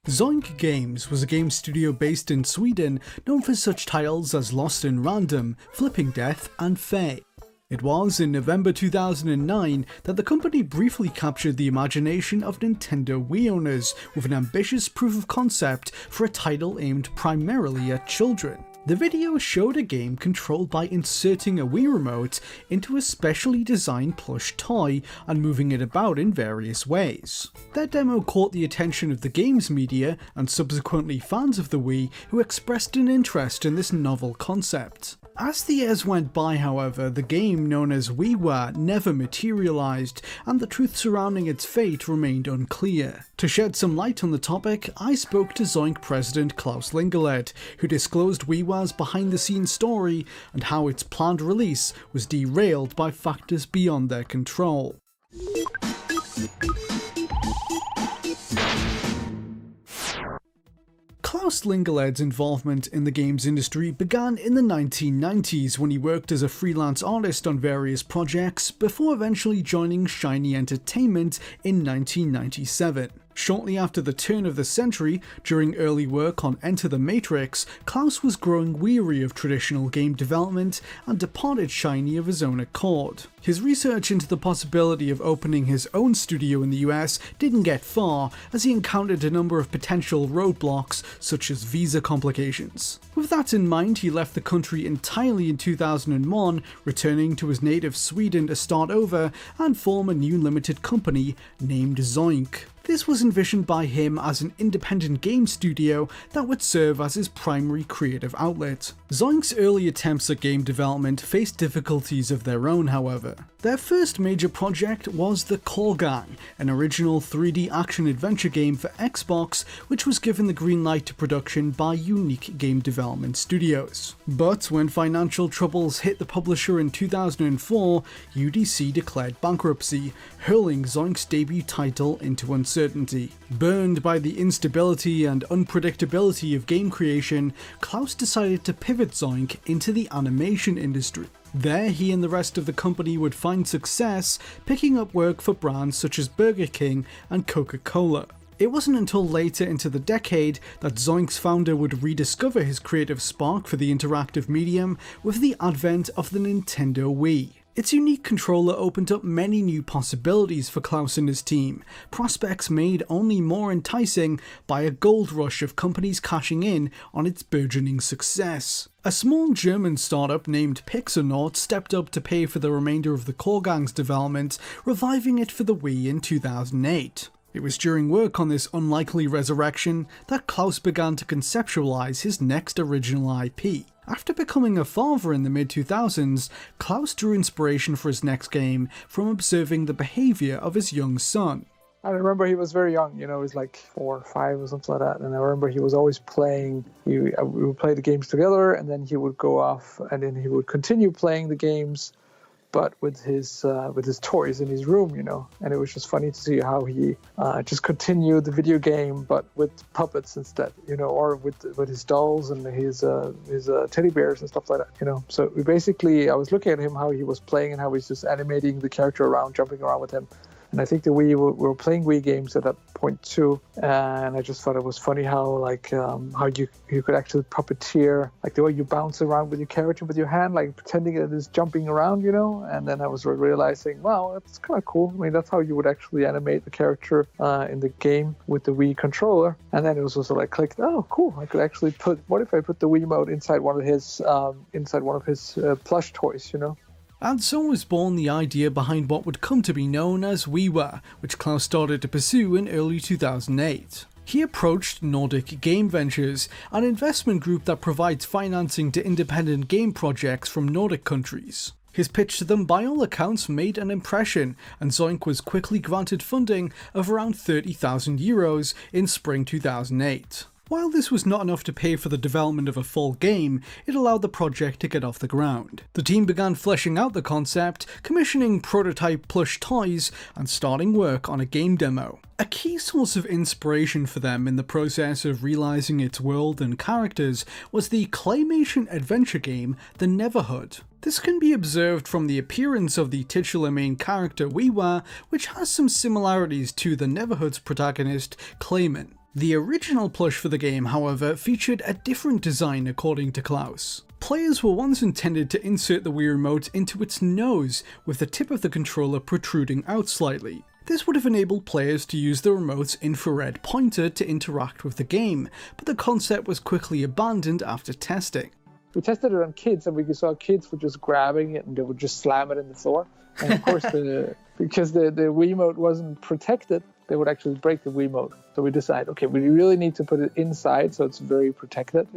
Zoink Games was a game studio based in Sweden known for such titles as Lost in Random, Flipping Death and Fae. It was in November 2009 that the company briefly captured the imagination of Nintendo Wii owners with an ambitious proof of concept for a title aimed primarily at children. The video showed a game controlled by inserting a Wii remote into a specially designed plush toy and moving it about in various ways. Their demo caught the attention of the games media and subsequently fans of the Wii who expressed an interest in this novel concept. As the years went by, however, the game known as Wiiwaa never materialized, and the truth surrounding its fate remained unclear. To shed some light on the topic, I spoke to Zoink president Klaus Lingeled, who disclosed Wiiwaa's behind-the-scenes story and how its planned release was derailed by factors beyond their control. Klaus Lingeled's involvement in the games industry began in the 1990s when he worked as a freelance artist on various projects before eventually joining Shiny Entertainment in 1997. Shortly after the turn of the century, during early work on Enter the Matrix, Klaus was growing weary of traditional game development and departed Shiny of his own accord. His research into the possibility of opening his own studio in the US didn't get far, as he encountered a number of potential roadblocks, such as visa complications. With that in mind, he left the country entirely in 2001, returning to his native Sweden to start over and form a new limited company named Zoink. This was envisioned by him as an independent game studio that would serve as his primary creative outlet. Zoink's early attempts at game development faced difficulties of their own, however. Their first major project was The Call Gang, an original 3D action-adventure game for Xbox, which was given the green light to production by Unique Game Development Studios. But when financial troubles hit the publisher in 2004, UDC declared bankruptcy, hurling Zoink's debut title into uncertainty. Burned by the instability and unpredictability of game creation, Klaus decided to pivot Zoink into the animation industry. There, he and the rest of the company would find success picking up work for brands such as Burger King and Coca-Cola. It wasn't until later into the decade that Zoink's founder would rediscover his creative spark for the interactive medium with the advent of the Nintendo Wii. Its unique controller opened up many new possibilities for Klaus and his team, prospects made only more enticing by a gold rush of companies cashing in on its burgeoning success. A small German startup named Pixarnaut stepped up to pay for the remainder of the Core Gang's development, reviving it for the Wii in 2008. It was during work on this unlikely resurrection that Klaus began to conceptualize his next original IP. After becoming a father in the mid-2000s, Klaus drew inspiration for his next game from observing the behavior of his young son. I remember he was very young, he was like 4 or 5 or something like that, and I remember he was always playing, we would play the games together, and then he would go off, and then he would continue playing the games, but with his toys in his room, and it was just funny to see how he just continued the video game, but with puppets instead, or with his dolls and his teddy bears and stuff like that, So I was looking at him, how he was playing and how he's just animating the character around, jumping around with him. And I think we were playing Wii games at that point too, and I just thought it was funny how how you could actually puppeteer, like the way you bounce around with your character with your hand, like pretending it is jumping around, And then I was realizing, wow, that's kind of cool. I mean, that's how you would actually animate the character in the game with the Wii controller. And then it was also like clicked, oh, cool. I could actually what if I put the Wiimote inside one of his plush toys, And so was born the idea behind what would come to be known as Wiiwaa, which Klaus started to pursue in early 2008. He approached Nordic Game Ventures, an investment group that provides financing to independent game projects from Nordic countries. His pitch to them by all accounts made an impression, and Zoink was quickly granted funding of around €30,000 in spring 2008. While this was not enough to pay for the development of a full game, it allowed the project to get off the ground. The team began fleshing out the concept, commissioning prototype plush toys, and starting work on a game demo. A key source of inspiration for them in the process of realizing its world and characters was the claymation adventure game, The Neverhood. This can be observed from the appearance of the titular main character Wiiwaa, which has some similarities to The Neverhood's protagonist, Clayman. The original plush for the game, however, featured a different design according to Klaus. Players were once intended to insert the Wii Remote into its nose, with the tip of the controller protruding out slightly. This would have enabled players to use the remote's infrared pointer to interact with the game, but the concept was quickly abandoned after testing. We tested it on kids, and we saw kids were just grabbing it and they would just slam it in the floor. And of course, because the Wiimote wasn't protected, they would actually break the Wiimote. So we decided, okay, we really need to put it inside so it's very protected,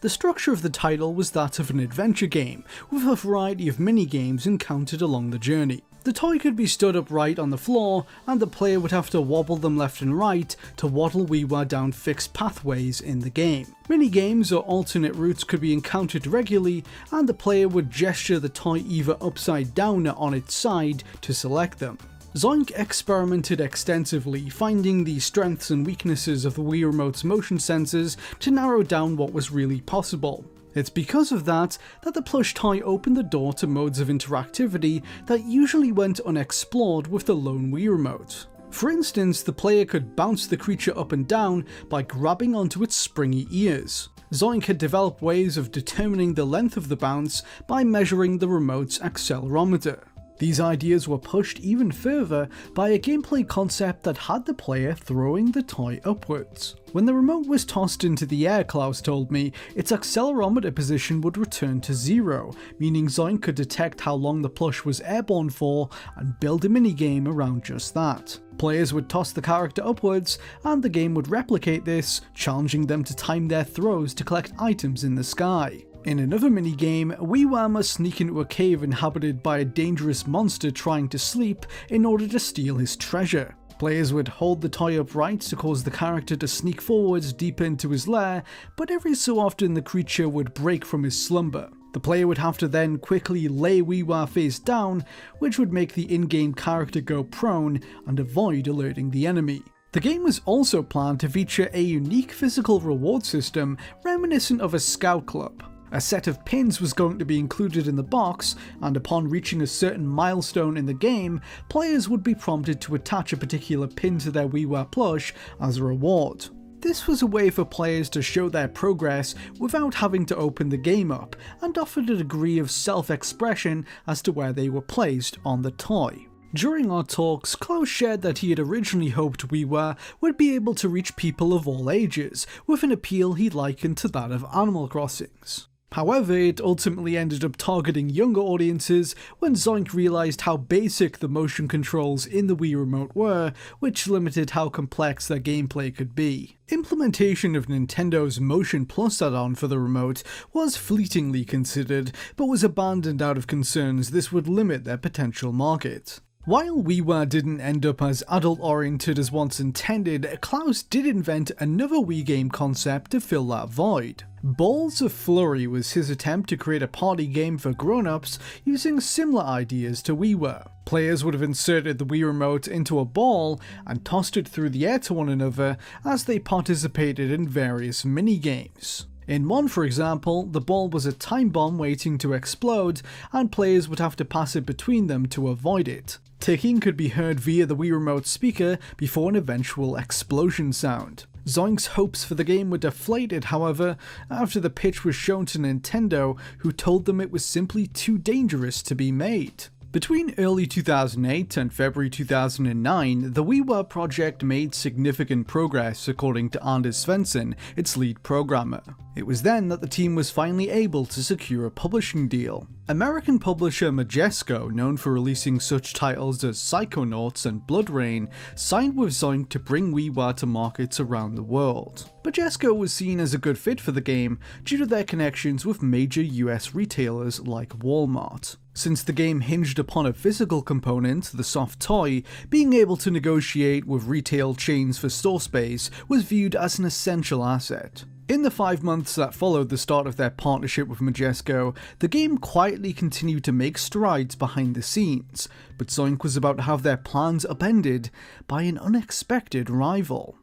The structure of the title was that of an adventure game, with a variety of mini-games encountered along the journey. The toy could be stood upright on the floor, and the player would have to wobble them left and right to waddle Wiiwaa down fixed pathways in the game. Mini-games or alternate routes could be encountered regularly, and the player would gesture the toy either upside down or on its side to select them. Zoink experimented extensively, finding the strengths and weaknesses of the Wii Remote's motion sensors to narrow down what was really possible. It's because of that the plush toy opened the door to modes of interactivity that usually went unexplored with the lone Wii Remote. For instance, the player could bounce the creature up and down by grabbing onto its springy ears. Zoink had developed ways of determining the length of the bounce by measuring the remote's accelerometer. These ideas were pushed even further by a gameplay concept that had the player throwing the toy upwards. When the remote was tossed into the air, Klaus told me, its accelerometer position would return to 0, meaning Zoink could detect how long the plush was airborne for and build a minigame around just that. Players would toss the character upwards, and the game would replicate this, challenging them to time their throws to collect items in the sky. In another minigame, Wiiwaa must sneak into a cave inhabited by a dangerous monster trying to sleep in order to steal his treasure. Players would hold the toy upright to cause the character to sneak forwards deep into his lair, but every so often the creature would break from his slumber. The player would have to then quickly lay Wiiwaa face down, which would make the in-game character go prone and avoid alerting the enemy. The game was also planned to feature a unique physical reward system reminiscent of a scout club. A set of pins was going to be included in the box, and upon reaching a certain milestone in the game, players would be prompted to attach a particular pin to their Wiiwaa plush as a reward. This was a way for players to show their progress without having to open the game up, and offered a degree of self-expression as to where they were placed on the toy. During our talks, Klaus shared that he had originally hoped Wiiwaa would be able to reach people of all ages, with an appeal he likened to that of Animal Crossing's. However, it ultimately ended up targeting younger audiences when Zoink realised how basic the motion controls in the Wii Remote were, which limited how complex their gameplay could be. Implementation of Nintendo's Motion Plus add-on for the remote was fleetingly considered, but was abandoned out of concerns this would limit their potential market. While Wiiwaa didn't end up as adult-oriented as once intended, Klaus did invent another Wii game concept to fill that void. Balls of Flurry was his attempt to create a party game for grown-ups using similar ideas to Wiiwaa. Players would have inserted the Wii Remote into a ball and tossed it through the air to one another as they participated in various mini-games. In one, for example, the ball was a time bomb waiting to explode, and players would have to pass it between them to avoid it. Ticking could be heard via the Wii Remote speaker before an eventual explosion sound. Zoink's hopes for the game were deflated, however, after the pitch was shown to Nintendo, who told them it was simply too dangerous to be made. Between early 2008 and February 2009, the Wiiwaa project made significant progress, according to Anders Svensson, its lead programmer. It was then that the team was finally able to secure a publishing deal. American publisher Majesco, known for releasing such titles as Psychonauts and Blood Rain, signed with Zoink to bring Wiiwaa to markets around the world. Majesco was seen as a good fit for the game due to their connections with major US retailers like Walmart. Since the game hinged upon a physical component, the soft toy, being able to negotiate with retail chains for store space was viewed as an essential asset. In the 5 months that followed the start of their partnership with Majesco, the game quietly continued to make strides behind the scenes, but Zoink was about to have their plans upended by an unexpected rival.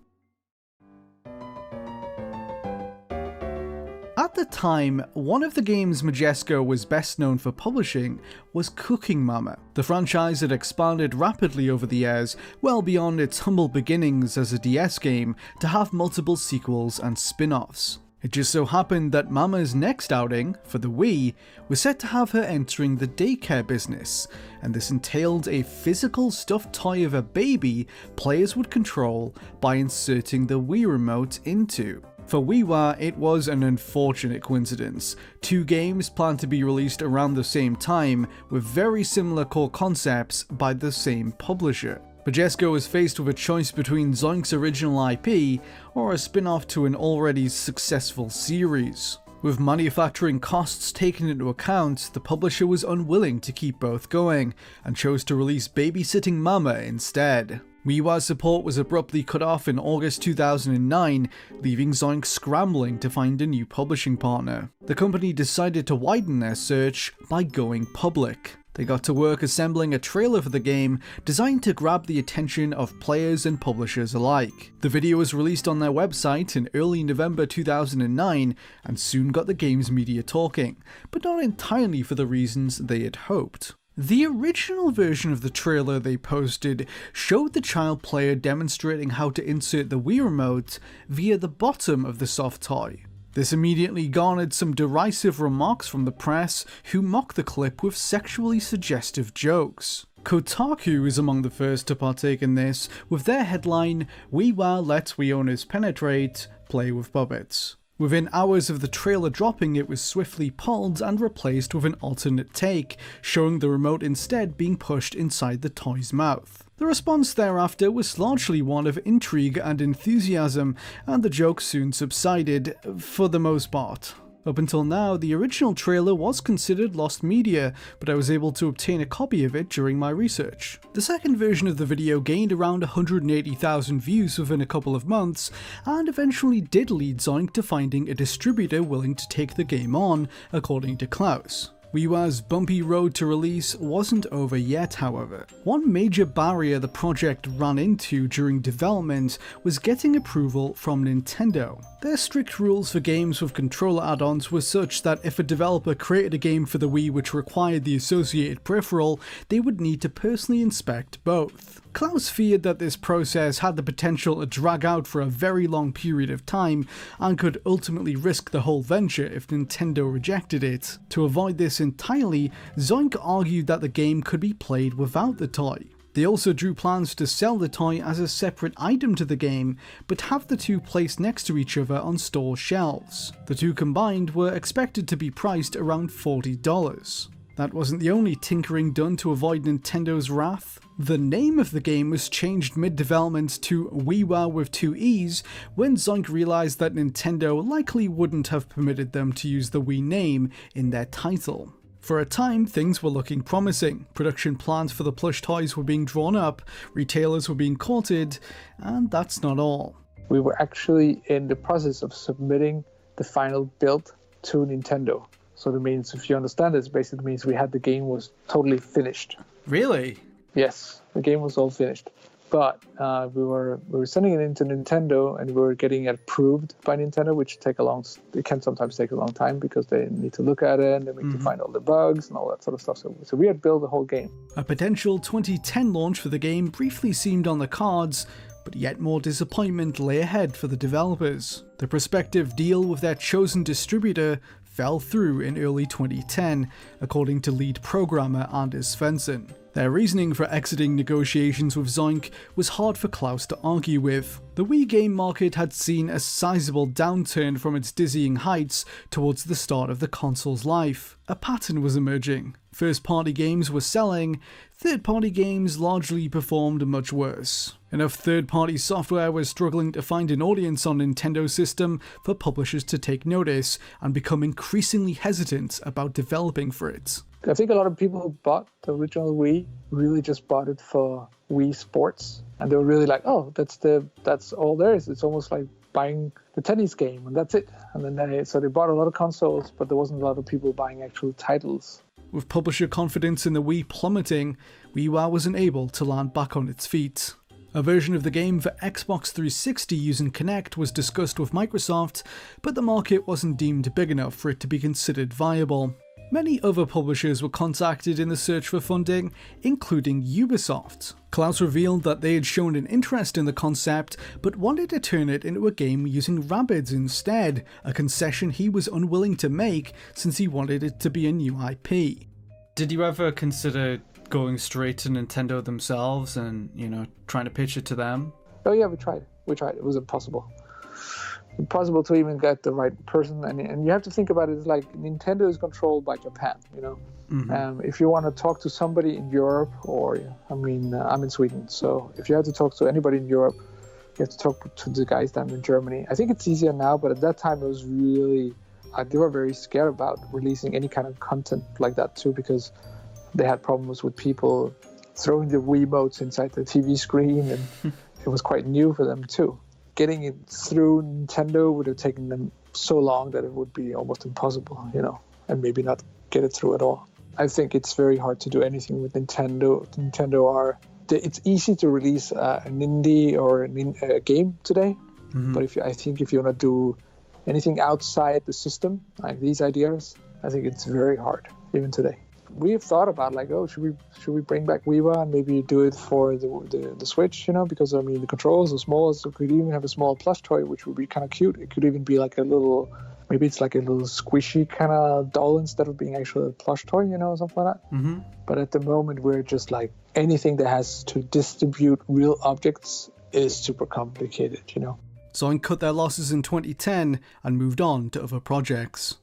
At the time, one of the games Majesco was best known for publishing was Cooking Mama. The franchise had expanded rapidly over the years, well beyond its humble beginnings as a DS game, to have multiple sequels and spin-offs. It just so happened that Mama's next outing, for the Wii, was set to have her entering the daycare business, and this entailed a physical stuffed toy of a baby players would control by inserting the Wii Remote into. For Wiiwaa, it was an unfortunate coincidence. 2 games planned to be released around the same time, with very similar core concepts by the same publisher. Majesco was faced with a choice between Zoink's original IP or a spin-off to an already successful series. With manufacturing costs taken into account, the publisher was unwilling to keep both going, and chose to release Babysitting Mama instead. Wiiwaa's support was abruptly cut off in August 2009, leaving Zoink scrambling to find a new publishing partner. The company decided to widen their search by going public. They got to work assembling a trailer for the game designed to grab the attention of players and publishers alike. The video was released on their website in early November 2009 and soon got the game's media talking, but not entirely for the reasons they had hoped. The original version of the trailer they posted showed the child player demonstrating how to insert the Wii Remote via the bottom of the soft toy. This immediately garnered some derisive remarks from the press, who mocked the clip with sexually suggestive jokes. Kotaku is among the first to partake in this, with their headline, "Wiiwaa lets Wii owners penetrate, play with puppets." Within hours of the trailer dropping, it was swiftly pulled and replaced with an alternate take, showing the remote instead being pushed inside the toy's mouth. The response thereafter was largely one of intrigue and enthusiasm, and the joke soon subsided, for the most part. Up until now, the original trailer was considered lost media, but I was able to obtain a copy of it during my research. The second version of the video gained around 180,000 views within a couple of months, and eventually did lead Zoink to finding a distributor willing to take the game on, according to Klaus. Wiiwaa's bumpy road to release wasn't over yet, however. One major barrier the project ran into during development was getting approval from Nintendo. Their strict rules for games with controller add-ons were such that if a developer created a game for the Wii which required the associated peripheral, they would need to personally inspect both. Klaus feared that this process had the potential to drag out for a very long period of time and could ultimately risk the whole venture if Nintendo rejected it. To avoid this entirely, Zoink argued that the game could be played without the toy. They also drew plans to sell the toy as a separate item to the game, but have the two placed next to each other on store shelves. The two combined were expected to be priced around $40. That wasn't the only tinkering done to avoid Nintendo's wrath. The name of the game was changed mid-development to Wiiwaa with 2 E's when Zoink realized that Nintendo likely wouldn't have permitted them to use the Wii name in their title. For a time, things were looking promising. Production plans for the plush toys were being drawn up, retailers were being courted, and that's not all. We were actually in the process of submitting the final build to Nintendo. So that means, if you understand this, basically means we had the game was totally finished. Really? Yes, the game was all finished. But we were sending it into Nintendo, and we were getting it approved by Nintendo, which it can sometimes take a long time because they need to look at it and they need to find all the bugs and all that sort of stuff. So we had built the whole game. A potential 2010 launch for the game briefly seemed on the cards, but yet more disappointment lay ahead for the developers. The prospective deal with their chosen distributor fell through in early 2010, according to lead programmer Anders Svensson. Their reasoning for exiting negotiations with Zoink was hard for Klaus to argue with. The Wii game market had seen a sizable downturn from its dizzying heights towards the start of the console's life. A pattern was emerging. First-party games were selling, third-party games largely performed much worse. Enough third-party software was struggling to find an audience on Nintendo's system for publishers to take notice and become increasingly hesitant about developing for it. I think a lot of people who bought the original Wii really just bought it for Wii Sports, and they were really like, "Oh, that's all there is. It's almost like buying the tennis game, and that's it." And then they bought a lot of consoles, but there wasn't a lot of people buying actual titles. With publisher confidence in the Wii plummeting, Wiiwaa was unable to land back on its feet. A version of the game for Xbox 360 using Kinect was discussed with Microsoft, but the market wasn't deemed big enough for it to be considered viable. Many other publishers were contacted in the search for funding, including Ubisoft. Klaus revealed that they had shown an interest in the concept, but wanted to turn it into a game using Rabbids instead, a concession he was unwilling to make since he wanted it to be a new IP. Did you ever consider going straight to Nintendo themselves and, trying to pitch it to them? Oh yeah, we tried. It was impossible to even get the right person, and you have to think about it as like Nintendo is controlled by Japan, if you want to talk to somebody in Europe, I'm in Sweden, so if you have to talk to anybody in Europe, you have to talk to the guys down in Germany. I think it's easier now, but at that time it was really they were very scared about releasing any kind of content like that too, because they had problems with people throwing the Wiimotes inside the TV screen, and it was quite new for them too. Getting it through Nintendo would have taken them so long that it would be almost impossible, and maybe not get it through at all. I think it's very hard to do anything with Nintendo. It's easy to release an indie or a game today, but if you want to do anything outside the system, like these ideas, I think it's very hard, even today. We have thought about should we bring back Wiiwaa and maybe do it for the Switch, because the controls are small, so we could even have a small plush toy, which would be kind of cute. It could even be like maybe it's like a little squishy kind of doll instead of being actually a plush toy, something like that. But at the moment, we're just like anything that has to distribute real objects is super complicated, Zoink cut their losses in 2010 and moved on to other projects.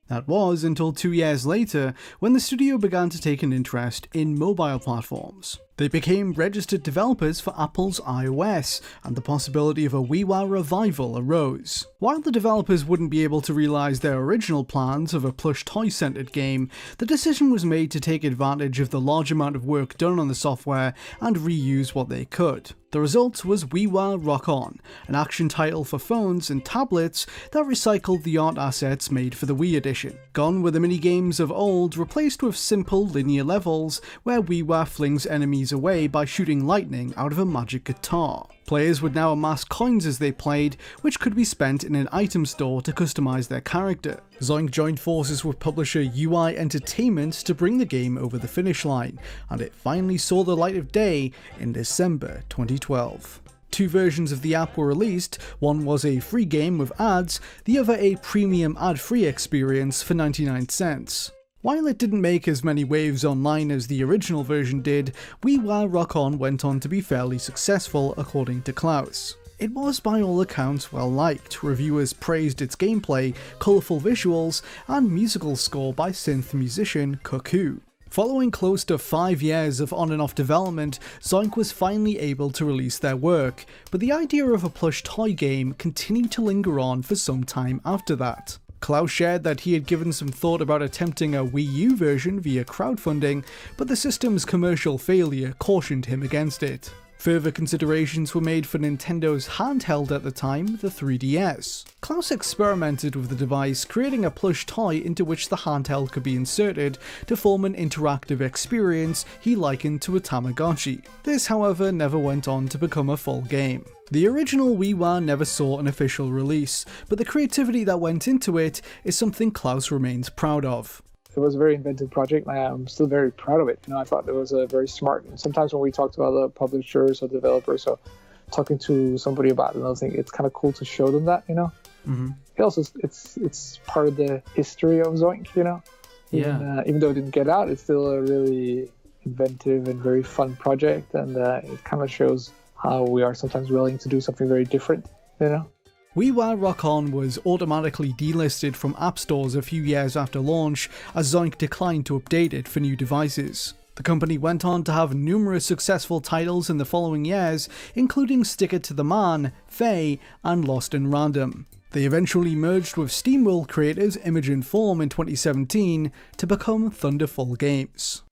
That was until 2 years later when the studio began to take an interest in mobile platforms. They became registered developers for Apple's iOS, and the possibility of a Wiiwaa revival arose. While the developers wouldn't be able to realise their original plans of a plush toy-centred game, the decision was made to take advantage of the large amount of work done on the software and reuse what they could. The result was Wiiwaa Rock On, an action title for phones and tablets that recycled the art assets made for the Wii edition. Gone were the minigames of old, replaced with simple linear levels where Wiiwaa flings enemies away by shooting lightning out of a magic guitar. Players would now amass coins as they played, which could be spent in an item store to customize their character. Zoink joined forces with publisher UI Entertainment to bring the game over the finish line, and it finally saw the light of day in December 2012. Two versions of the app were released. One was a free game with ads, the other a premium ad-free experience for 99 cents. While it didn't make as many waves online as the original version did, Wiiwaa Rock On went on to be fairly successful according to Klaus. It was by all accounts well liked. Reviewers praised its gameplay, colourful visuals, and musical score by synth musician Cuckoo. Following close to 5 years of on and off development, Zoink was finally able to release their work, but the idea of a plush toy game continued to linger on for some time after that. Klaus shared that he had given some thought about attempting a Wii U version via crowdfunding, but the system's commercial failure cautioned him against it. Further considerations were made for Nintendo's handheld at the time, the 3DS. Klaus experimented with the device, creating a plush toy into which the handheld could be inserted to form an interactive experience he likened to a Tamagotchi. This, however, never went on to become a full game. The original Wiiwaa never saw an official release, but the creativity that went into it is something Klaus remains proud of. It was a very inventive project, and I'm still very proud of it. I thought it was a very smart. And sometimes when we talk to other publishers or developers or talking to somebody about another thing, it's kind of cool to show them that, Mm-hmm. It also, it's part of the history of Zoink, Yeah. Even though it didn't get out, it's still a really inventive and very fun project, and it kind of shows how we are sometimes willing to do something very different, Wiiwaa Rock On was automatically delisted from app stores a few years after launch, as Zoink declined to update it for new devices. The company went on to have numerous successful titles in the following years, including Stick It to the Man, Faye, and Lost in Random. They eventually merged with SteamWorld creators Image and Form in 2017 to become Thunderful Games.